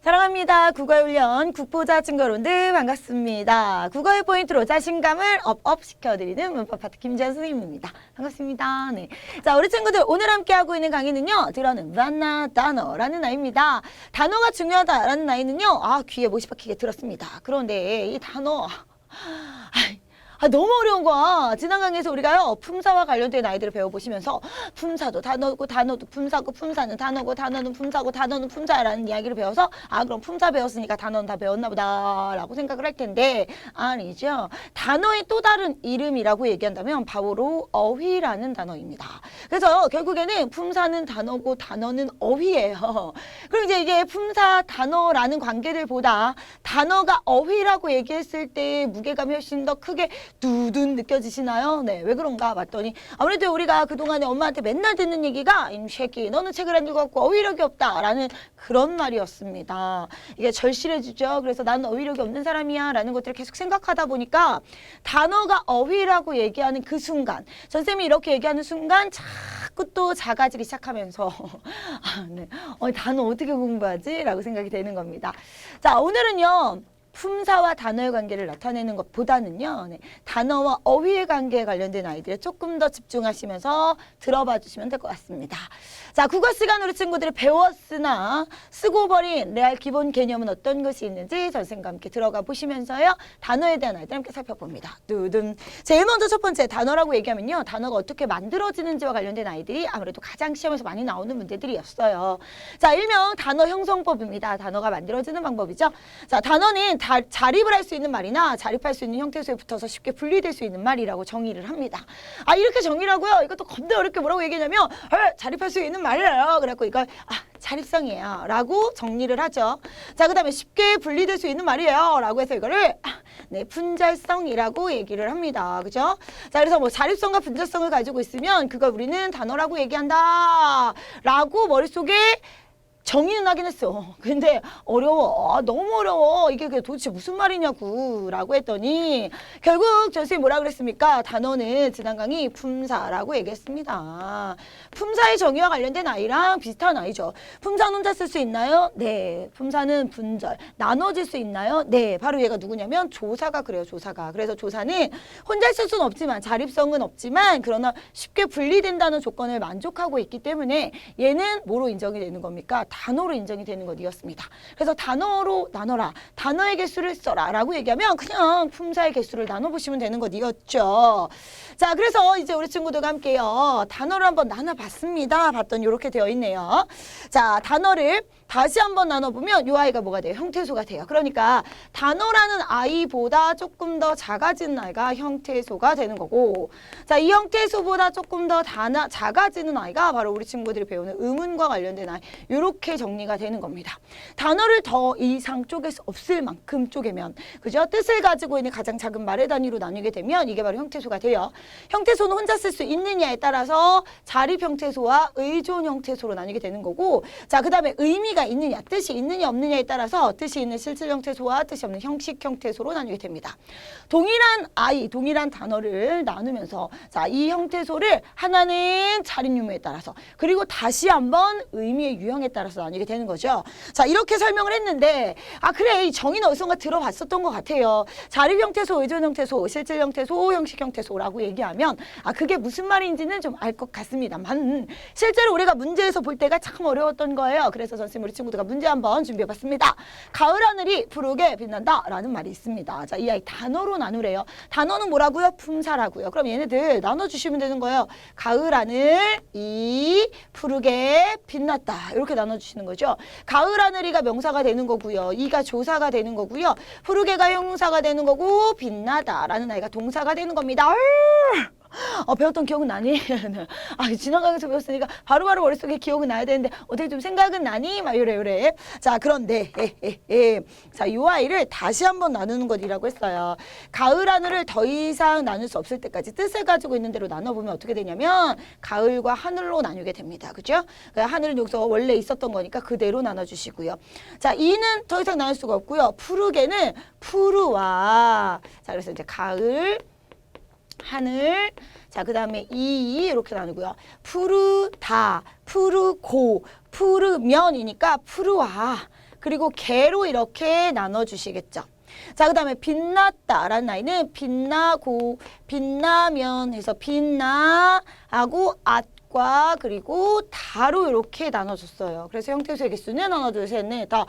사랑합니다. 국어훈련 국보자 증거론들 반갑습니다. 국어의 포인트로 자신감을 업업 시켜드리는 문법 파트 김지연 선생님입니다. 반갑습니다. 네. 자, 우리 친구들 오늘 함께하고 있는 강의는요. 들어는 만나 단어라는 아이입니다. 단어가 중요하다라는 아이는요. 귀에 못이 박히게 들었습니다. 그런데 이 단어 너무 어려운 거야. 지난 강의에서 우리가요 품사와 관련된 아이들을 배워보시면서 품사도 단어고 단어도 품사고 품사는 단어고 단어는 품사고 단어는 품사라는 이야기를 배워서 그럼 품사 배웠으니까 단어는 다 배웠나 보다 라고 생각을 할 텐데 아니죠. 단어의 또 다른 이름이라고 얘기한다면 바로 어휘라는 단어입니다. 그래서 결국에는 품사는 단어고 단어는 어휘예요. 그럼 이제 이게 품사 단어라는 관계들보다 단어가 어휘라고 얘기했을 때 무게감이 훨씬 더 크게 두둔 느껴지시나요? 네, 왜 그런가 봤더니 아무래도 우리가 그동안에 엄마한테 맨날 듣는 얘기가 임쉐기 너는 책을 안 읽었고 어휘력이 없다 라는 그런 말이었습니다. 이게 절실해지죠. 그래서 나는 어휘력이 없는 사람이야 라는 것들을 계속 생각하다 보니까 단어가 어휘라고 얘기하는 그 순간 선생님이 이렇게 얘기하는 순간 자꾸 또 작아지기 시작하면서 네. 단어 어떻게 공부하지? 라고 생각이 되는 겁니다. 자, 오늘은요. 품사와 단어의 관계를 나타내는 것보다는요. 단어와 어휘의 관계에 관련된 아이들에 조금 더 집중하시면서 들어봐 주시면 될 것 같습니다. 자, 국어 시간 우리 친구들이 배웠으나 쓰고 버린 레알 기본 개념은 어떤 것이 있는지 선생님과 함께 들어가 보시면서요. 단어에 대한 아이들 함께 살펴봅니다. 두둔. 제일 먼저 첫 번째 단어라고 얘기하면요. 단어가 어떻게 만들어지는지와 관련된 아이들이 아무래도 가장 시험에서 많이 나오는 문제들이었어요. 자, 일명 단어 형성법입니다. 단어가 만들어지는 방법이죠. 자, 단어는 자립을 할 수 있는 말이나 자립할 수 있는 형태소에 붙어서 쉽게 분리될 수 있는 말이라고 정의를 합니다. 이렇게 정의를 하고요. 이것도 겁나 어렵게 뭐라고 얘기하냐면 자립할 수 있는 말이에요. 그래갖고 이걸 자립성이에요 라고 정리를 하죠. 자, 그 다음에 쉽게 분리될 수 있는 말이에요 라고 해서 이거를 분절성이라고 얘기를 합니다. 그죠? 자, 그래서 뭐 자립성과 분절성을 가지고 있으면 그걸 우리는 단어라고 얘기한다 라고 머릿속에 정의는 하긴 했어. 근데 어려워. 너무 어려워. 이게 도대체 무슨 말이냐고 라고 했더니 결국 선생님이 뭐라 그랬습니까? 단어는 지난 강의 품사라고 얘기했습니다. 품사의 정의와 관련된 아이랑 비슷한 아이죠. 품사는 혼자 쓸 수 있나요? 네. 품사는 분절. 나눠질 수 있나요? 네. 바로 얘가 누구냐면 조사가 그래요. 조사가. 그래서 조사는 혼자 쓸 수는 없지만 자립성은 없지만 그러나 쉽게 분리된다는 조건을 만족하고 있기 때문에 얘는 뭐로 인정이 되는 겁니까? 단어로 인정이 되는 것이었습니다. 그래서 단어로 나눠라. 단어의 개수를 써라. 라고 얘기하면 그냥 품사의 개수를 나눠보시면 되는 것이었죠. 자, 그래서 이제 우리 친구들과 함께요. 단어를 한번 나눠봤습니다. 봤더니 이렇게 되어 있네요. 자, 단어를 다시 한번 나눠보면 이 아이가 뭐가 돼요? 형태소가 돼요. 그러니까 단어라는 아이보다 조금 더 작아지는 아이가 형태소가 되는 거고 자, 이 형태소보다 조금 더 작아지는 아이가 바로 우리 친구들이 배우는 의문과 관련된 아이 이렇게 정리가 되는 겁니다. 단어를 더 이상 쪼갤 수 없을 만큼 쪼개면 그죠? 뜻을 가지고 있는 가장 작은 말의 단위로 나누게 되면 이게 바로 형태소가 돼요. 형태소는 혼자 쓸 수 있느냐에 따라서 자립 형태소와 의존 형태소로 나뉘게 되는 거고 자, 그 다음에 의미가 있느냐, 뜻이 있느냐 없느냐에 따라서 뜻이 있는 실질 형태소와 뜻이 없는 형식 형태소로 나뉘게 됩니다. 동일한 아이, 동일한 단어를 나누면서 자, 이 형태소를 하나는 자립 유무에 따라서 그리고 다시 한번 의미의 유형에 따라서 나뉘게 되는 거죠. 자, 이렇게 설명을 했는데 그래 이 정의는 어디선가 들어봤었던 것 같아요. 자립 형태소, 의존 형태소, 실질 형태소, 형식 형태소라고 얘기하면 그게 무슨 말인지는 좀 알 것 같습니다만 실제로 우리가 문제에서 볼 때가 참 어려웠던 거예요. 그래서 선생님 우리 친구들과 문제 한번 준비해봤습니다. 가을 하늘이 푸르게 빛난다 라는 말이 있습니다. 자, 이 아이 단어로 나누래요. 단어는 뭐라고요? 품사라고요. 그럼 얘네들 나눠주시면 되는 거예요. 가을 하늘이 푸르게 빛났다. 이렇게 나눠주시는 거죠. 가을 하늘이가 명사가 되는 거고요. 이가 조사가 되는 거고요. 푸르게가 형용사가 되는 거고 빛나다 라는 아이가 동사가 되는 겁니다. 배웠던 기억은 나니? 지난 강에서 배웠으니까 바로바로 머릿속에 기억은 나야 되는데 어떻게 좀 생각은 나니? 막 요래. 자, 그런데 자, 이 아이를 다시 한번 나누는 것이라고 했어요. 가을 하늘을 더 이상 나눌 수 없을 때까지 뜻을 가지고 있는 대로 나눠보면 어떻게 되냐면 가을과 하늘로 나누게 됩니다. 그죠? 하늘은 여기서 원래 있었던 거니까 그대로 나눠주시고요. 자, 이는 더 이상 나눌 수가 없고요. 푸르게는 푸르와 자, 그래서 이제 가을 하늘 자, 그 다음에 이렇게 나누고요. 푸르다, 푸르고, 푸르면이니까 푸르와 그리고 개로 이렇게 나눠주시겠죠. 자, 그 다음에 빛났다라는 아이는 빛나고, 빛나면 해서 빛나하고 at과 그리고 다로 이렇게 나눠줬어요. 그래서 형태수의 개수는 하나, 둘, 셋, 넷, 다.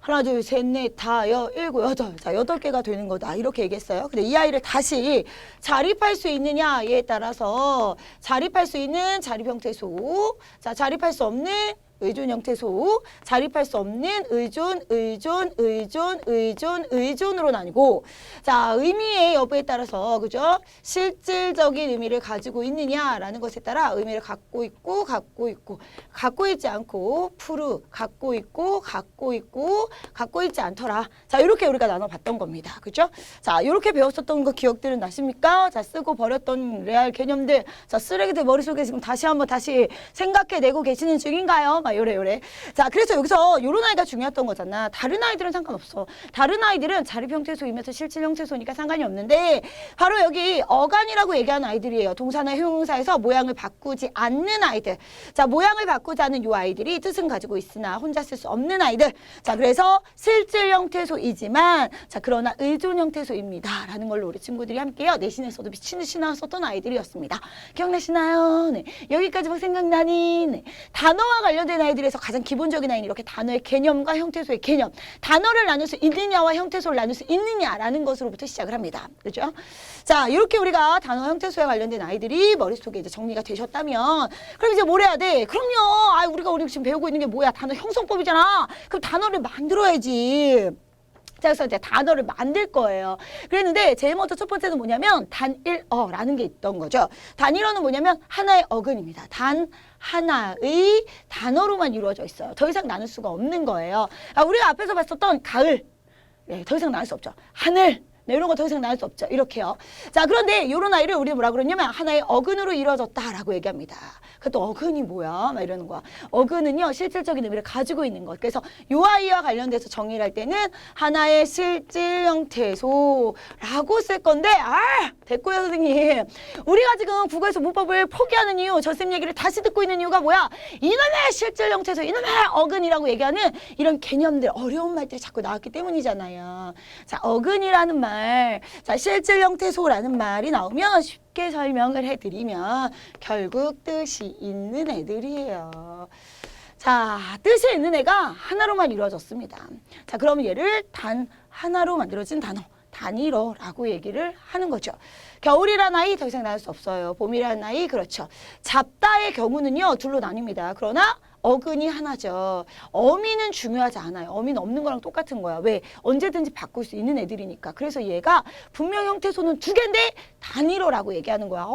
하나, 둘, 셋, 넷, 다, 일곱, 여덟. 자, 8개가 되는 거다. 이렇게 얘기했어요. 근데 이 아이를 다시 자립할 수 있느냐에 따라서 자립할 수 있는 자립 형태소, 자, 자립할 수 없는 의존 형태소, 자립할 수 없는 의존으로 나뉘고, 자, 의미의 여부에 따라서, 그죠? 실질적인 의미를 가지고 있느냐라는 것에 따라 의미를 갖고 있고, 갖고 있지 않고, 갖고 있고, 갖고 있지 않더라. 자, 이렇게 우리가 나눠봤던 겁니다. 그죠? 자, 이렇게 배웠었던 거 기억들은 나십니까? 자, 쓰고 버렸던 레알 개념들, 자, 쓰레기들 머릿속에 지금 다시 생각해내고 계시는 중인가요? 요래. 자, 그래서 여기서 요런 아이가 중요했던 거잖아. 다른 아이들은 상관없어. 다른 아이들은 자립 형태소이면서 실질 형태소니까 상관이 없는데 바로 여기 어간이라고 얘기하는 아이들이에요. 동사나 형용사에서 모양을 바꾸지 않는 아이들. 자, 모양을 바꾸지 않는 요 아이들이 뜻은 가지고 있으나 혼자 쓸 수 없는 아이들. 자, 그래서 실질 형태소이지만 자, 그러나 의존 형태소입니다. 라는 걸로 우리 친구들이 함께요. 내신에서도 미친 듯이 나왔었던 아이들이었습니다. 기억나시나요? 네. 여기까지 막 생각나니? 네. 단어와 관련된 아이들에서 가장 기본적인 아이는 이렇게 단어의 개념과 형태소의 개념, 단어를 나눌 수 있느냐와 형태소를 나눌 수 있느냐라는 것으로부터 시작을 합니다. 그렇죠? 자, 이렇게 우리가 단어 형태소에 관련된 아이들이 머릿속에 이제 정리가 되셨다면 그럼 이제 뭘 해야 돼? 그럼요. 우리가 지금 배우고 있는 게 뭐야? 단어 형성법이잖아. 그럼 단어를 만들어야지. 자, 그래서 이제 단어를 만들 거예요. 그랬는데 제일 먼저 첫 번째는 뭐냐면 단일어라는 게 있던 거죠. 단일어는 뭐냐면 하나의 어근입니다. 단 하나의 단어로만 이루어져 있어요. 더 이상 나눌 수가 없는 거예요. 우리가 앞에서 봤었던 가을, 네, 더 이상 나눌 수 없죠. 하늘, 네, 이런 거 더 이상 나눌 수 없죠. 이렇게요. 자, 그런데 이런 아이를 우리 뭐라 그러냐면 하나의 어근으로 이루어졌다라고 얘기합니다. 그것도 어근이 뭐야? 막 이러는 거야. 어근은요, 실질적인 의미를 가지고 있는 것. 그래서 이 아이와 관련돼서 정의를 할 때는 하나의 실질 형태소라고 쓸 건데, 됐고요, 선생님. 우리가 지금 국어에서 문법을 포기하는 이유, 저쌤 얘기를 다시 듣고 있는 이유가 뭐야? 이놈의 실질 형태소, 이놈의 어근이라고 얘기하는 이런 개념들, 어려운 말들이 자꾸 나왔기 때문이잖아요. 자, 어근이라는 말, 자, 실질 형태소라는 말이 나오면 쉽게 설명을 해드리면 결국 뜻이 있는 애들이에요. 자, 뜻이 있는 애가 하나로만 이루어졌습니다. 자, 그러면 얘를 단 하나로 만들어진 단어, 단일어라고 얘기를 하는 거죠. 겨울이라는 아이 더 이상 나올 수 없어요. 봄이라는 아이, 그렇죠. 잡다의 경우는요, 둘로 나뉩니다. 그러나 어근이 하나죠. 어미는 중요하지 않아요. 어미는 없는 거랑 똑같은 거야. 왜? 언제든지 바꿀 수 있는 애들이니까. 그래서 얘가 분명 형태소는 두 개인데 단일어라고 얘기하는 거야.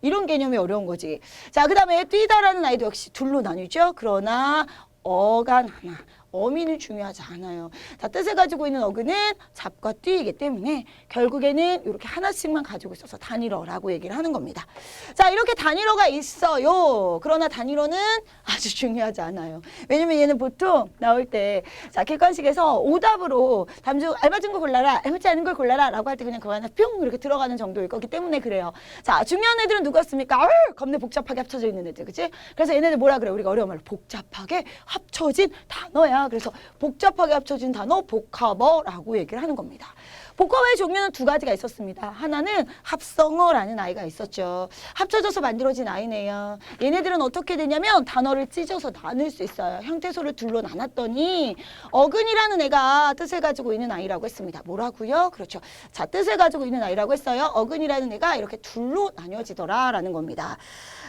이런 개념이 어려운 거지. 자, 그 다음에 뛰다라는 아이도 역시 둘로 나뉘죠. 그러나 어간 하나. 어미는 중요하지 않아요. 자, 뜻을 가지고 있는 어근은 잡과 뛰이기 때문에 결국에는 이렇게 하나씩만 가지고 있어서 단일어라고 얘기를 하는 겁니다. 자, 이렇게 단일어가 있어요. 그러나 단일어는 아주 중요하지 않아요. 왜냐면 얘는 보통 나올 때 자, 객관식에서 오답으로 다음 중 알맞은 걸 골라라, 알맞지 않은 걸 골라라 라고 할 때 그냥 그거 하나 뿅 이렇게 들어가는 정도일 거기 때문에 그래요. 자, 중요한 애들은 누구였습니까? 겁내 복잡하게 합쳐져 있는 애들, 그치? 그래서 얘네들 뭐라 그래? 우리가 어려운 말로 복잡하게 합쳐진 단어야. 그래서 복잡하게 합쳐진 단어 복합어라고 얘기를 하는 겁니다. 복합어의 종류는 두 가지가 있었습니다. 하나는 합성어라는 아이가 있었죠. 합쳐져서 만들어진 아이네요. 얘네들은 어떻게 되냐면 단어를 찢어서 나눌 수 있어요. 형태소를 둘로 나눴더니 어근이라는 애가 뜻을 가지고 있는 아이라고 했습니다. 뭐라고요? 그렇죠. 자, 뜻을 가지고 있는 아이라고 했어요. 어근이라는 애가 이렇게 둘로 나뉘어지더라라는 겁니다.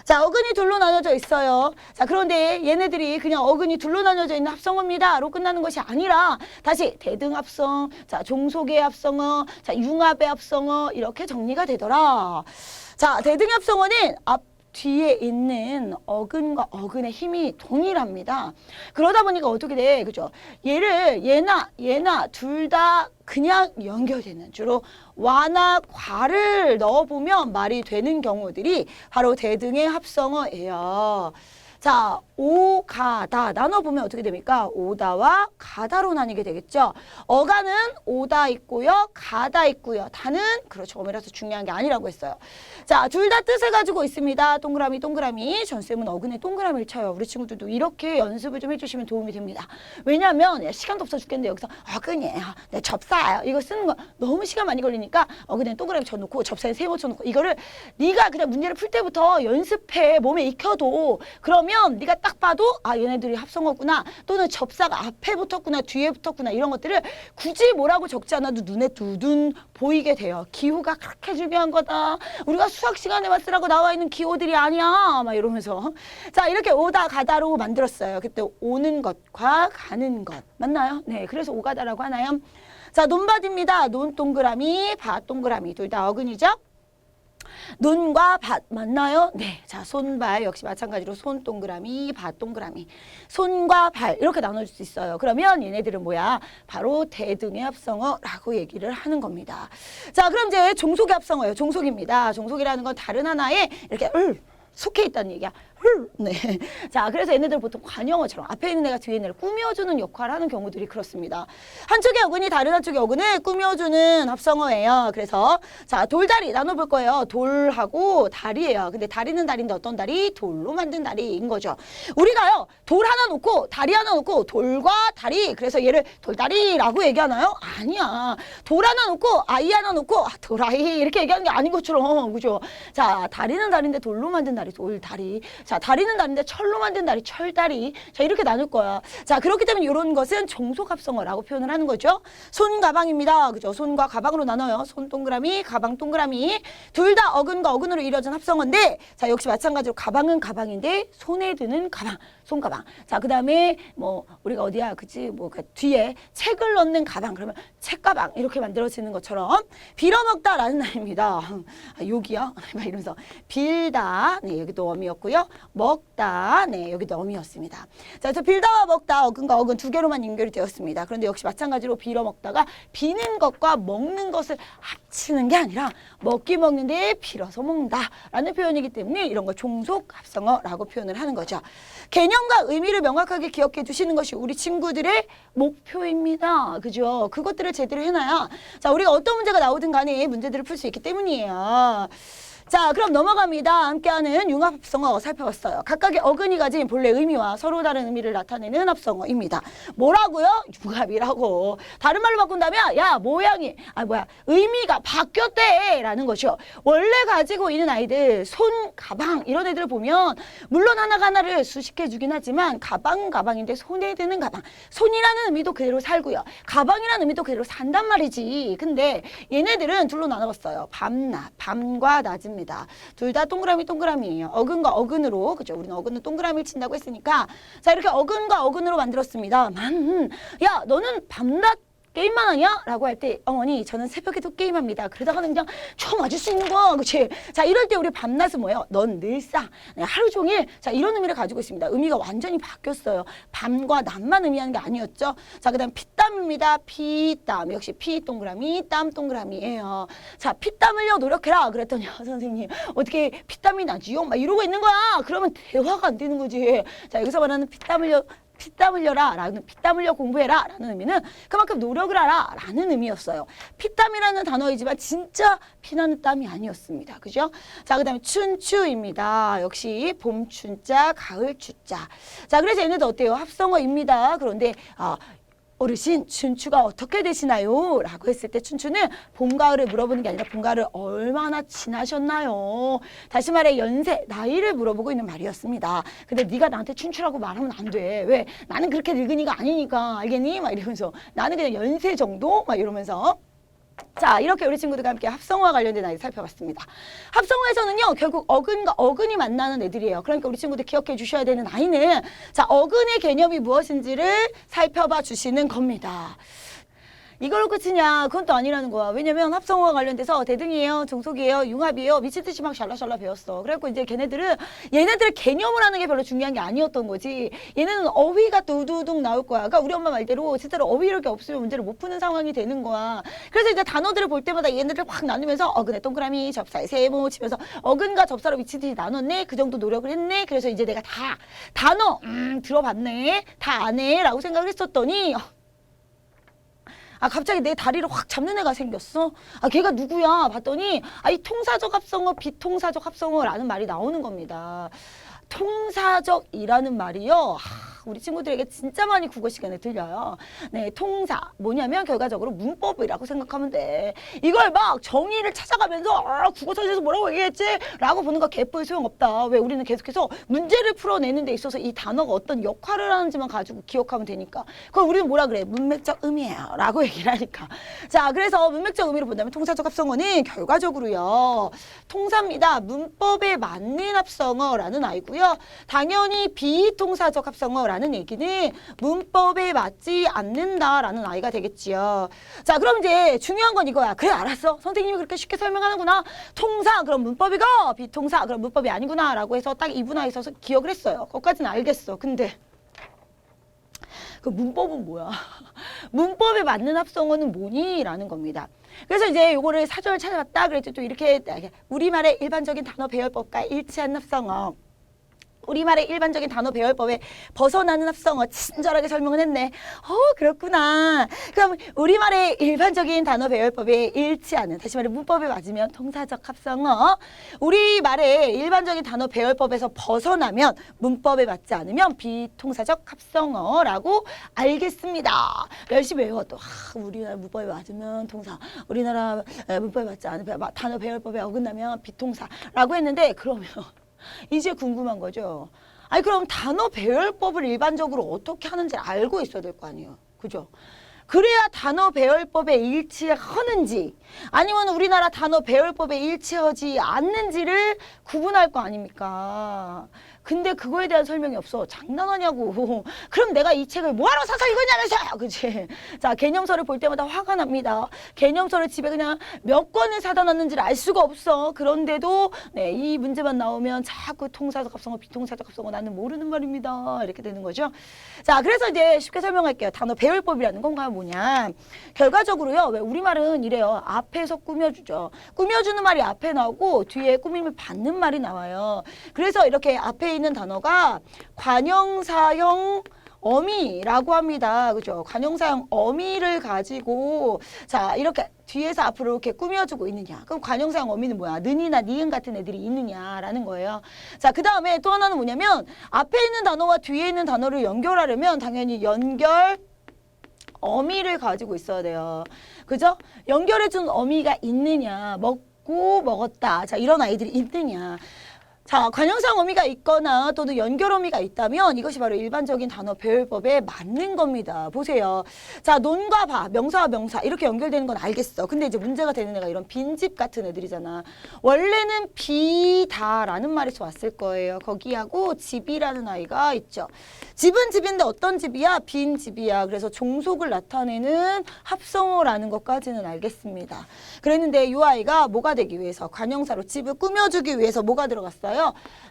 자, 어근이 둘로 나눠져 있어요. 자, 그런데 얘네들이 그냥 어근이 둘로 나눠져 있는 합성어입니다로 끝나는 것이 아니라 다시 대등합성, 자, 종속의 합성어, 자, 융합의 합성어 이렇게 정리가 되더라. 자, 대등합성어는 뒤에 있는 어근과 어근의 힘이 동일합니다. 그러다 보니까 어떻게 돼? 그죠? 얘나 둘 다 그냥 연결되는 주로 와나 과를 넣어보면 말이 되는 경우들이 바로 대등의 합성어예요. 자, 오가다 나눠보면 어떻게 됩니까? 오다와 가다로 나뉘게 되겠죠. 어가는 오다 있고요. 가다 있고요. 다는 그렇죠. 엄이라서 중요한 게 아니라고 했어요. 자, 둘 다 뜻을 가지고 있습니다. 동그라미 동그라미. 전쌤은 어근에 동그라미를 쳐요. 우리 친구들도 이렇게 연습을 좀 해주시면 도움이 됩니다. 왜냐하면 시간도 없어 죽겠는데 여기서 어근이에요. 네, 접사예요. 이거 쓰는 거 너무 시간 많이 걸리니까 어근에 동그라미 쳐놓고 접사에 세모 쳐놓고 이거를 네가 그냥 문제를 풀 때부터 연습해. 몸에 익혀도 그러면 네가 딱 봐도 아 얘네들이 합성어구나 또는 접사가 앞에 붙었구나 뒤에 붙었구나 이런 것들을 굳이 뭐라고 적지 않아도 눈에 두둔 보이게 돼요. 기호가 그렇게 중요한 거다. 우리가 수학 시간에만 쓰라고 나와 있는 기호들이 아니야. 막 이러면서 자 이렇게 오다 가다로 만들었어요. 그때 오는 것과 가는 것 맞나요? 네, 그래서 오가다라고 하나요? 자, 논밭입니다. 논 동그라미, 밭 동그라미 둘 다 어근이죠? 논과 밭 맞나요? 네. 자, 손발 역시 마찬가지로 손 동그라미, 밭 동그라미. 손과 발 이렇게 나눠줄 수 있어요. 그러면 얘네들은 뭐야? 바로 대등의 합성어라고 얘기를 하는 겁니다. 자, 그럼 이제 종속의 합성어예요. 종속입니다. 종속이라는 건 다른 하나에 이렇게 속해 있다는 얘기야. 네. 자, 그래서 얘네들 보통 관형어처럼 앞에 있는 애가 뒤에 있는 애를 꾸며주는 역할을 하는 경우들이 그렇습니다. 한쪽의 어근이 다른 한쪽의 어근을 꾸며주는 합성어예요. 그래서 자, 돌다리 나눠볼 거예요. 돌하고 다리예요. 근데 다리는 다리인데 어떤 다리? 돌로 만든 다리인 거죠. 우리가요. 돌 하나 놓고 다리 하나 놓고 돌과 다리 그래서 얘를 돌다리라고 얘기하나요? 아니야. 돌 하나 놓고 아이 하나 놓고 돌아이 이렇게 얘기하는 게 아닌 것처럼 그죠? 자, 다리는 다리인데 돌로 만든 다리 돌다리. 자, 다리는 다른데 철로 만든 다리, 철다리. 자, 이렇게 나눌 거야. 자, 그렇기 때문에 이런 것은 종속합성어라고 표현을 하는 거죠. 손, 가방입니다. 그죠? 손과 가방으로 나눠요. 손 동그라미, 가방 동그라미. 둘 다 어근과 어근으로 이루어진 합성어인데, 자, 역시 마찬가지로 가방은 가방인데, 손에 드는 가방, 손가방. 자, 그 다음에 뭐, 우리가 어디야, 그치? 뭐, 그 뒤에 책을 넣는 가방. 그러면 책가방. 이렇게 만들어지는 것처럼 빌어먹다라는 말입니다. 아, 여기요? 막 이러면서 빌다. 네, 여기도 어미였고요. 먹다. 네, 여기도 어미였습니다. 자, 저 빌다와 먹다 어근과 어근 두 개로만 연결이 되었습니다. 그런데 역시 마찬가지로 빌어 먹다가 비는 것과 먹는 것을 합치는 게 아니라 먹기 먹는데 빌어서 먹는다라는 표현이기 때문에 이런 걸 종속 합성어라고 표현을 하는 거죠. 개념과 의미를 명확하게 기억해 두시는 것이 우리 친구들의 목표입니다. 그죠? 그것들을 제대로 해놔야 자, 우리가 어떤 문제가 나오든 간에 문제들을 풀 수 있기 때문이에요. 자, 그럼 넘어갑니다. 함께하는 융합합성어 살펴봤어요. 각각의 어근이 가진 본래 의미와 서로 다른 의미를 나타내는 합성어입니다. 뭐라고요? 융합이라고. 다른 말로 바꾼다면 야, 모양이 의미가 바뀌었대 라는 것이요. 원래 가지고 있는 아이들 손, 가방 이런 애들을 보면 물론 하나가 하나를 수식해 주긴 하지만 가방인데 손에 드는 가방. 손이라는 의미도 그대로 살고요. 가방이라는 의미도 그대로 산단 말이지. 근데 얘네들은 둘로 나눠봤어요. 밤낮, 밤과 낮입니다. 둘 다 동그라미 동그라미예요. 어근과 어근으로 그죠? 우리는 어근은 동그라미를 친다고 했으니까 자 이렇게 어근과 어근으로 만들었습니다. 야 너는 밤낮 게임만 하냐? 라고 할 때 어머니 저는 새벽에도 게임합니다. 그러다가는 그냥 쳐 맞을 수 있는 거 그치? 자 이럴 때 우리 밤낮은 뭐예요? 넌 늘상 하루 종일 자 이런 의미를 가지고 있습니다. 의미가 완전히 바뀌었어요. 밤과 낮만 의미하는 게 아니었죠. 자 그다음 피땀입니다. 피땀 역시 피 동그라미 땀 동그라미예요. 자 피땀 흘려 노력해라 그랬더니 선생님 어떻게 피땀이 나지요? 막 이러고 있는 거야. 그러면 대화가 안 되는 거지. 자 여기서 말하는 피땀 흘려라 라는 피땀 흘려 공부해라 라는 의미는 그만큼 노력을 하라 라는 의미였어요. 피땀이라는 단어이지만 진짜 피나는 땀이 아니었습니다. 그죠? 자, 그 다음에 춘추입니다. 역시 봄 춘자, 가을 추자. 자, 그래서 얘네도 어때요? 합성어입니다. 그런데 어르신 춘추가 어떻게 되시나요? 라고 했을 때 춘추는 봄, 가을을 물어보는 게 아니라 봄, 가을을 얼마나 지나셨나요? 다시 말해 연세, 나이를 물어보고 있는 말이었습니다. 근데 네가 나한테 춘추라고 말하면 안 돼. 왜? 나는 그렇게 늙은이가 아니니까 알겠니? 막 이러면서 나는 그냥 연세 정도? 막 이러면서 자 이렇게 우리 친구들과 함께 합성어와 관련된 아이 살펴봤습니다. 합성어에서는요 결국 어근과 어근이 만나는 애들이에요. 그러니까 우리 친구들 기억해 주셔야 되는 아이는 자 어근의 개념이 무엇인지를 살펴봐 주시는 겁니다. 이걸로 끝이냐? 그건 또 아니라는 거야. 왜냐면 합성어와 관련돼서 대등이에요, 종속이에요, 융합이에요, 미친 듯이 막 샬라샬라 배웠어. 그래갖고 이제 얘네들의 개념을 하는 게 별로 중요한 게 아니었던 거지. 얘네는 어휘가 또 우두둑 나올 거야. 그러니까 우리 엄마 말대로 진짜로 어휘 이렇게 없으면 문제를 못 푸는 상황이 되는 거야. 그래서 이제 단어들을 볼 때마다 얘네들 확 나누면서 어근에 동그라미, 접사에 세모 치면서 어근과 접사로 미친 듯이 나눴네. 그 정도 노력을 했네. 그래서 이제 내가 다 단어 들어봤네. 다 아네. 라고 생각을 했었더니 갑자기 내 다리를 확 잡는 애가 생겼어. 걔가 누구야? 봤더니 이 통사적 합성어, 비통사적 합성어라는 말이 나오는 겁니다. 통사적이라는 말이요. 우리 친구들에게 진짜 많이 국어 시간에 들려요. 네, 통사 뭐냐면 결과적으로 문법이라고 생각하면 돼. 이걸 막 정의를 찾아가면서 국어사전에서 뭐라고 얘기했지? 라고 보는 거 개뿔 소용없다. 왜? 우리는 계속해서 문제를 풀어내는 데 있어서 이 단어가 어떤 역할을 하는지만 가지고 기억하면 되니까. 그럼 우리는 뭐라 그래? 문맥적 의미예요. 라고 얘기를 하니까. 자, 그래서 문맥적 의미로 본다면 통사적 합성어는 결과적으로요. 통사입니다. 문법에 맞는 합성어라는 아이고요. 당연히 비통사적 합성어라는 얘기는 문법에 맞지 않는다라는 아이가 되겠지요. 자, 그럼 이제 중요한 건 이거야. 그래, 알았어. 선생님이 그렇게 쉽게 설명하는구나. 통사, 그럼 문법이고, 비통사, 그럼 문법이 아니구나. 라고 해서 딱 이분화해서 기억을 했어요. 그것까지는 알겠어. 근데 그 문법은 뭐야? 문법에 맞는 합성어는 뭐니? 라는 겁니다. 그래서 이제 요거를 사전을 찾아봤다. 그랬더니 또 이렇게 우리말의 일반적인 단어 배열법과 일치한 합성어. 우리말의 일반적인 단어 배열법에 벗어나는 합성어 친절하게 설명을 했네. 그렇구나. 그럼 우리말의 일반적인 단어 배열법에 일치하는, 다시 말해 문법에 맞으면 통사적 합성어. 우리말의 일반적인 단어 배열법에서 벗어나면 문법에 맞지 않으면 비통사적 합성어라고 알겠습니다. 열심히 외워도 우리나라 문법에 맞으면 통사, 우리나라 문법에 맞지 않으면 단어 배열법에 어긋나면 비통사라고 했는데, 그러면 이제 궁금한 거죠. 그럼 단어 배열법을 일반적으로 어떻게 하는지 알고 있어야 될 거 아니에요. 그죠? 그래야 단어 배열법에 일치하는지 아니면 우리나라 단어 배열법에 일치하지 않는지를 구분할 거 아닙니까? 근데 그거에 대한 설명이 없어. 장난하냐고. 그럼 내가 이 책을 뭐하러 사서 읽었냐면서요. 그치? 자, 개념서를 볼 때마다 화가 납니다. 개념서를 집에 그냥 몇 권을 사다 놨는지를 알 수가 없어. 그런데도 네, 이 문제만 나오면 자꾸 통사적 합성어, 비통사적 합성어 나는 모르는 말입니다. 이렇게 되는 거죠. 자, 그래서 이제 쉽게 설명할게요. 단어 배열법이라는 건가요? 뭐냐? 결과적으로요. 왜 우리말은 이래요. 앞에서 꾸며주죠. 꾸며주는 말이 앞에 나오고 뒤에 꾸밈을 받는 말이 나와요. 그래서 이렇게 앞에 있는 단어가 관형사형 어미라고 합니다. 그죠? 관형사형 어미를 가지고 자, 이렇게 뒤에서 앞으로 이렇게 꾸며주고 있느냐. 그럼 관형사형 어미는 뭐야? 는이나 니은 같은 애들이 있느냐라는 거예요. 자, 그 다음에 또 하나는 뭐냐면 앞에 있는 단어와 뒤에 있는 단어를 연결하려면 당연히 연결 어미를 가지고 있어야 돼요. 그죠? 연결해준 어미가 있느냐. 먹고 먹었다. 자, 이런 아이들이 있느냐. 자, 관형사형 어미가 있거나 또는 연결 어미가 있다면 이것이 바로 일반적인 단어 배열법에 맞는 겁니다. 보세요. 자, 논과 바, 명사와 명사 이렇게 연결되는 건 알겠어. 근데 이제 문제가 되는 애가 이런 빈집 같은 애들이잖아. 원래는 비다라는 말에서 왔을 거예요. 거기하고 집이라는 아이가 있죠. 집은 집인데 어떤 집이야? 빈 집이야. 그래서 종속을 나타내는 합성어라는 것까지는 알겠습니다. 그랬는데 이 아이가 뭐가 되기 위해서 관형사로 집을 꾸며주기 위해서 뭐가 들어갔어요?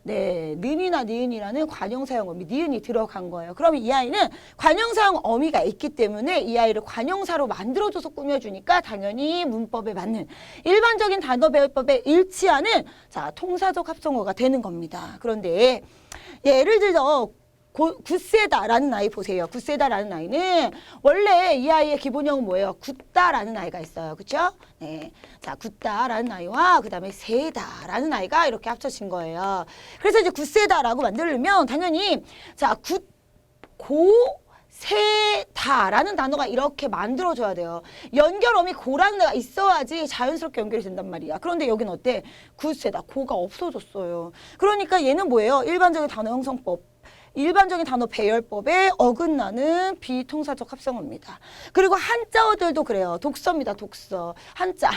네, 는이나 니은이라는 관형사형 어미, 니은이 들어간 거예요. 그럼 이 아이는 관형사형 어미가 있기 때문에 이 아이를 관형사로 만들어줘서 꾸며주니까 당연히 문법에 맞는 일반적인 단어 배열법에 일치하는 자, 통사적 합성어가 되는 겁니다. 그런데 예를 들어 굳세다라는 아이 보세요. 굳세다라는 아이는 원래 이 아이의 기본형은 뭐예요? 굳다라는 아이가 있어요. 그렇죠? 네. 자, 굳다라는 아이와 그다음에 세다라는 아이가 이렇게 합쳐진 거예요. 그래서 이제 굳세다라고 만들려면 당연히 자, 굳고 세다라는 단어가 이렇게 만들어줘야 돼요. 연결어미 고라는 애가 있어야지 자연스럽게 연결이 된단 말이야. 그런데 여기는 어때? 굳세다. 고가 없어졌어요. 그러니까 얘는 뭐예요? 일반적인 단어 형성법. 일반적인 단어 배열법에 어긋나는 비통사적 합성어입니다. 그리고 한자어들도 그래요. 독서입니다. 독서. 한자.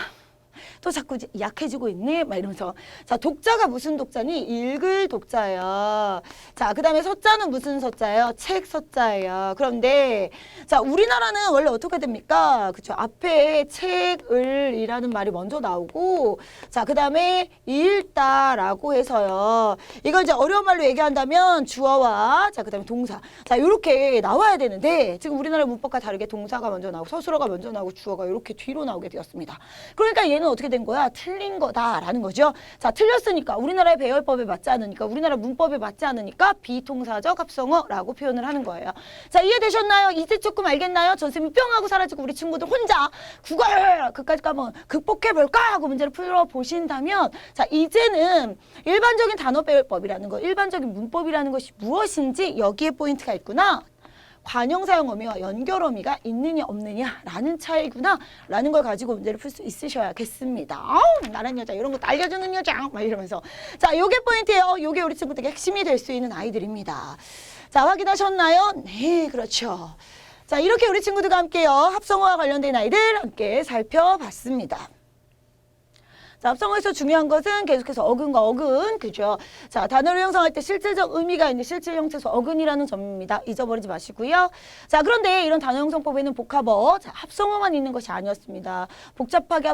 또 자꾸 약해지고 있네? 막 이러면서. 자, 독자가 무슨 독자니? 읽을 독자예요. 자, 그 다음에 서자는 무슨 서자예요? 책 서자예요. 그런데, 자, 우리나라는 원래 어떻게 됩니까? 그쵸. 앞에 책을 이라는 말이 먼저 나오고, 자, 그 다음에 읽다라고 해서요. 이걸 이제 어려운 말로 얘기한다면 주어와, 자, 그 다음에 동사. 자, 요렇게 나와야 되는데, 지금 우리나라 문법과 다르게 동사가 먼저 나오고, 서술어가 먼저 나오고, 주어가 이렇게 뒤로 나오게 되었습니다. 그러니까 얘는 어떻게 된 거야? 틀린 거다라는 거죠. 자, 틀렸으니까 우리나라의 배열법에 맞지 않으니까 우리나라 문법에 맞지 않으니까 비동사적 합성어라고 표현을 하는 거예요. 자, 이해되셨나요? 이제 조금 알겠나요? 전쌤이 뿅 하고 사라지고 우리 친구들 혼자 국어를 그까지 한번 극복해볼까 하고 문제를 풀어보신다면 자, 이제는 일반적인 단어 배열법이라는 거, 일반적인 문법이라는 것이 무엇인지 여기에 포인트가 있구나. 관용 사용 어미와 연결 어미가 있느냐 없느냐라는 차이구나 라는 걸 가지고 문제를 풀 수 있으셔야겠습니다. 나란 여자 이런 거 알려주는 여자 막 이러면서 자, 요게 포인트예요. 요게 우리 친구들에게 핵심이 될 수 있는 아이들입니다. 자, 확인하셨나요? 네, 그렇죠. 자, 이렇게 우리 친구들과 함께요. 합성어와 관련된 아이들 함께 살펴봤습니다. 자, 합성어에서 중요한 것은 계속해서 어근과 어근, 그죠? 자, 단어를 형성할 때 실질적 의미가 있는 실질 형태에서 어근이라는 점입니다. 잊어버리지 마시고요. 자, 그런데 이런 단어 형성법에는 복합어, 자, 합성어만 있는 것이 아니었습니다. 복잡하게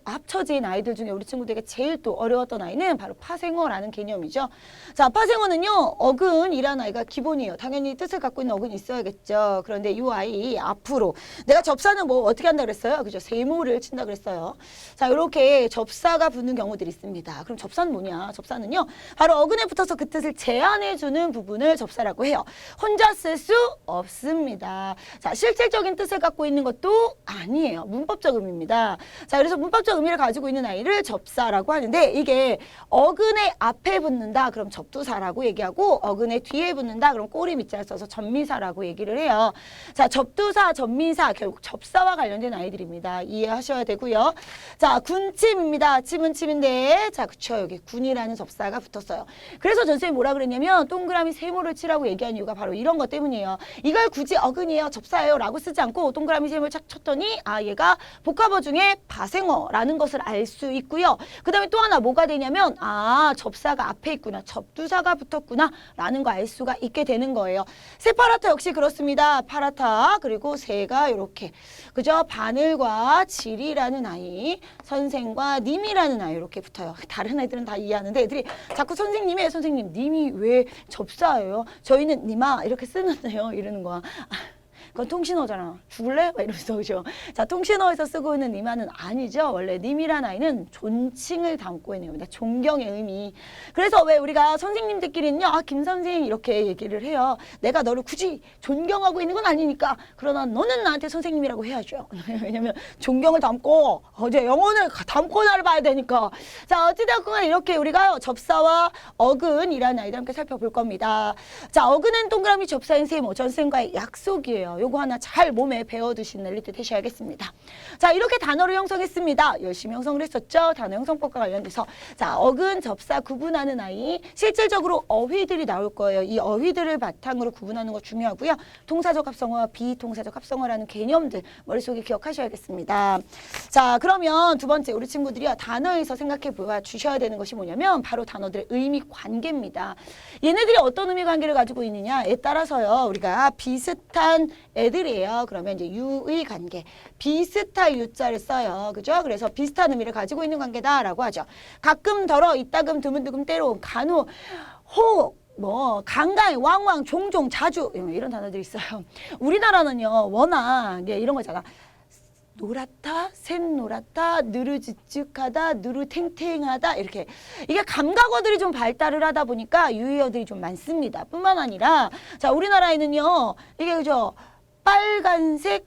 합쳐진 아이들 중에 우리 친구들에게 제일 또 어려웠던 아이는 바로 파생어라는 개념이죠. 자, 파생어는요, 어근이라는 아이가 기본이에요. 당연히 뜻을 갖고 있는 어근이 있어야겠죠. 그런데 이 아이 앞으로 내가 접사는 뭐 어떻게 한다 그랬어요? 그죠? 세모를 친다 그랬어요. 자, 이렇게 접사가 붙는 경우들이 있습니다. 그럼 접사는 뭐냐? 접사는요, 바로 어근에 붙어서 그 뜻을 제한해주는 부분을 접사라고 해요. 혼자 쓸 수 없습니다. 자, 실질적인 뜻을 갖고 있는 것도 아니에요. 문법적 의미입니다. 자, 그래서 문법적 의미를 가지고 있는 아이를 접사라고 하는데 이게 어근의 앞에 붙는다. 그럼 접두사라고 얘기하고 어근의 뒤에 붙는다. 그럼 꼬리 밑자를 써서 접미사라고 얘기를 해요. 자, 접두사, 접미사 결국 접사와 관련된 아이들입니다. 이해하셔야 되고요. 자, 군침입니다. 침은 침인데 자, 그쵸, 여기 군이라는 접사가 붙었어요. 그래서 전쌤이 뭐라 그랬냐면 동그라미 세모를 치라고 얘기한 이유가 바로 이런 것 때문이에요. 이걸 굳이 어근이에요, 접사예요 라고 쓰지 않고 동그라미 세모를 착 쳤더니 아, 얘가 복합어 중에 파생어라는 것을 알 수 있고요. 그 다음에 또 하나 뭐가 되냐면 아, 접사가 앞에 있구나, 접두사가 붙었구나 라는 거 알 수가 있게 되는 거예요. 세파라타 역시 그렇습니다. 파라타 그리고 새가 이렇게, 그죠? 바늘과 질이라는 아이, 선생과 님이라는 아이 이렇게 붙어요. 다른 애들은 다 이해하는데 애들이 자꾸 선생님의 선생님, 님이 왜 접사예요? 저희는 님아 이렇게 쓰는데요. 이러는 거야. 그건 통신어잖아. 죽을래? 막 이러면서, 그죠? 자, 통신어에서 쓰고 있는 님아는 아니죠. 원래 님이란 아이는 존칭을 담고 있는 겁니다. 존경의 의미. 그래서 왜 우리가 선생님들끼리는요, 아, 김 선생 이렇게 얘기를 해요. 내가 너를 굳이 존경하고 있는 건 아니니까. 그러나 너는 나한테 선생님이라고 해야죠. 왜냐면 존경을 담고, 어제 영혼을 담고 나를 봐야 되니까. 자, 어찌됐건 이렇게 우리가 접사와 어근이라는 아이들 함께 살펴볼 겁니다. 자, 어근은 동그라미 접사인 세모, 전생과의 약속이에요. 요거 하나 잘 몸에 배워두시는 엘리트 되셔야겠습니다. 자, 이렇게 단어를 형성했습니다. 열심히 형성을 했었죠. 단어 형성법과 관련돼서. 자, 어근, 접사 구분하는 아이. 실질적으로 어휘들이 나올 거예요. 이 어휘들을 바탕으로 구분하는 거 중요하고요. 동사적 합성어와 비동사적 합성어라는 개념들 머릿속에 기억하셔야겠습니다. 자, 그러면 두 번째 우리 친구들이요, 단어에서 생각해 봐 주셔야 되는 것이 뭐냐면 바로 단어들의 의미 관계입니다. 얘네들이 어떤 의미 관계를 가지고 있느냐에 따라서요, 우리가 비슷한 애들이에요. 그러면 이제 유의 관계, 비슷할 유자를 써요. 그죠? 그래서 비슷한 의미를 가지고 있는 관계다라고 하죠. 가끔 덜어, 이따금, 드문드금, 때로, 간혹, 혹, 뭐 간간히, 왕왕, 종종, 자주 이런 단어들이 있어요. 우리나라는요, 워낙 이런 거잖아. 노랗다, 샛노랗다, 느르지직하다, 느르탱탱하다, 이렇게. 이게 감각어들이 좀 발달을 하다 보니까 유의어들이 좀 많습니다. 뿐만 아니라, 자, 우리나라에는요, 이게 그죠? 빨간색,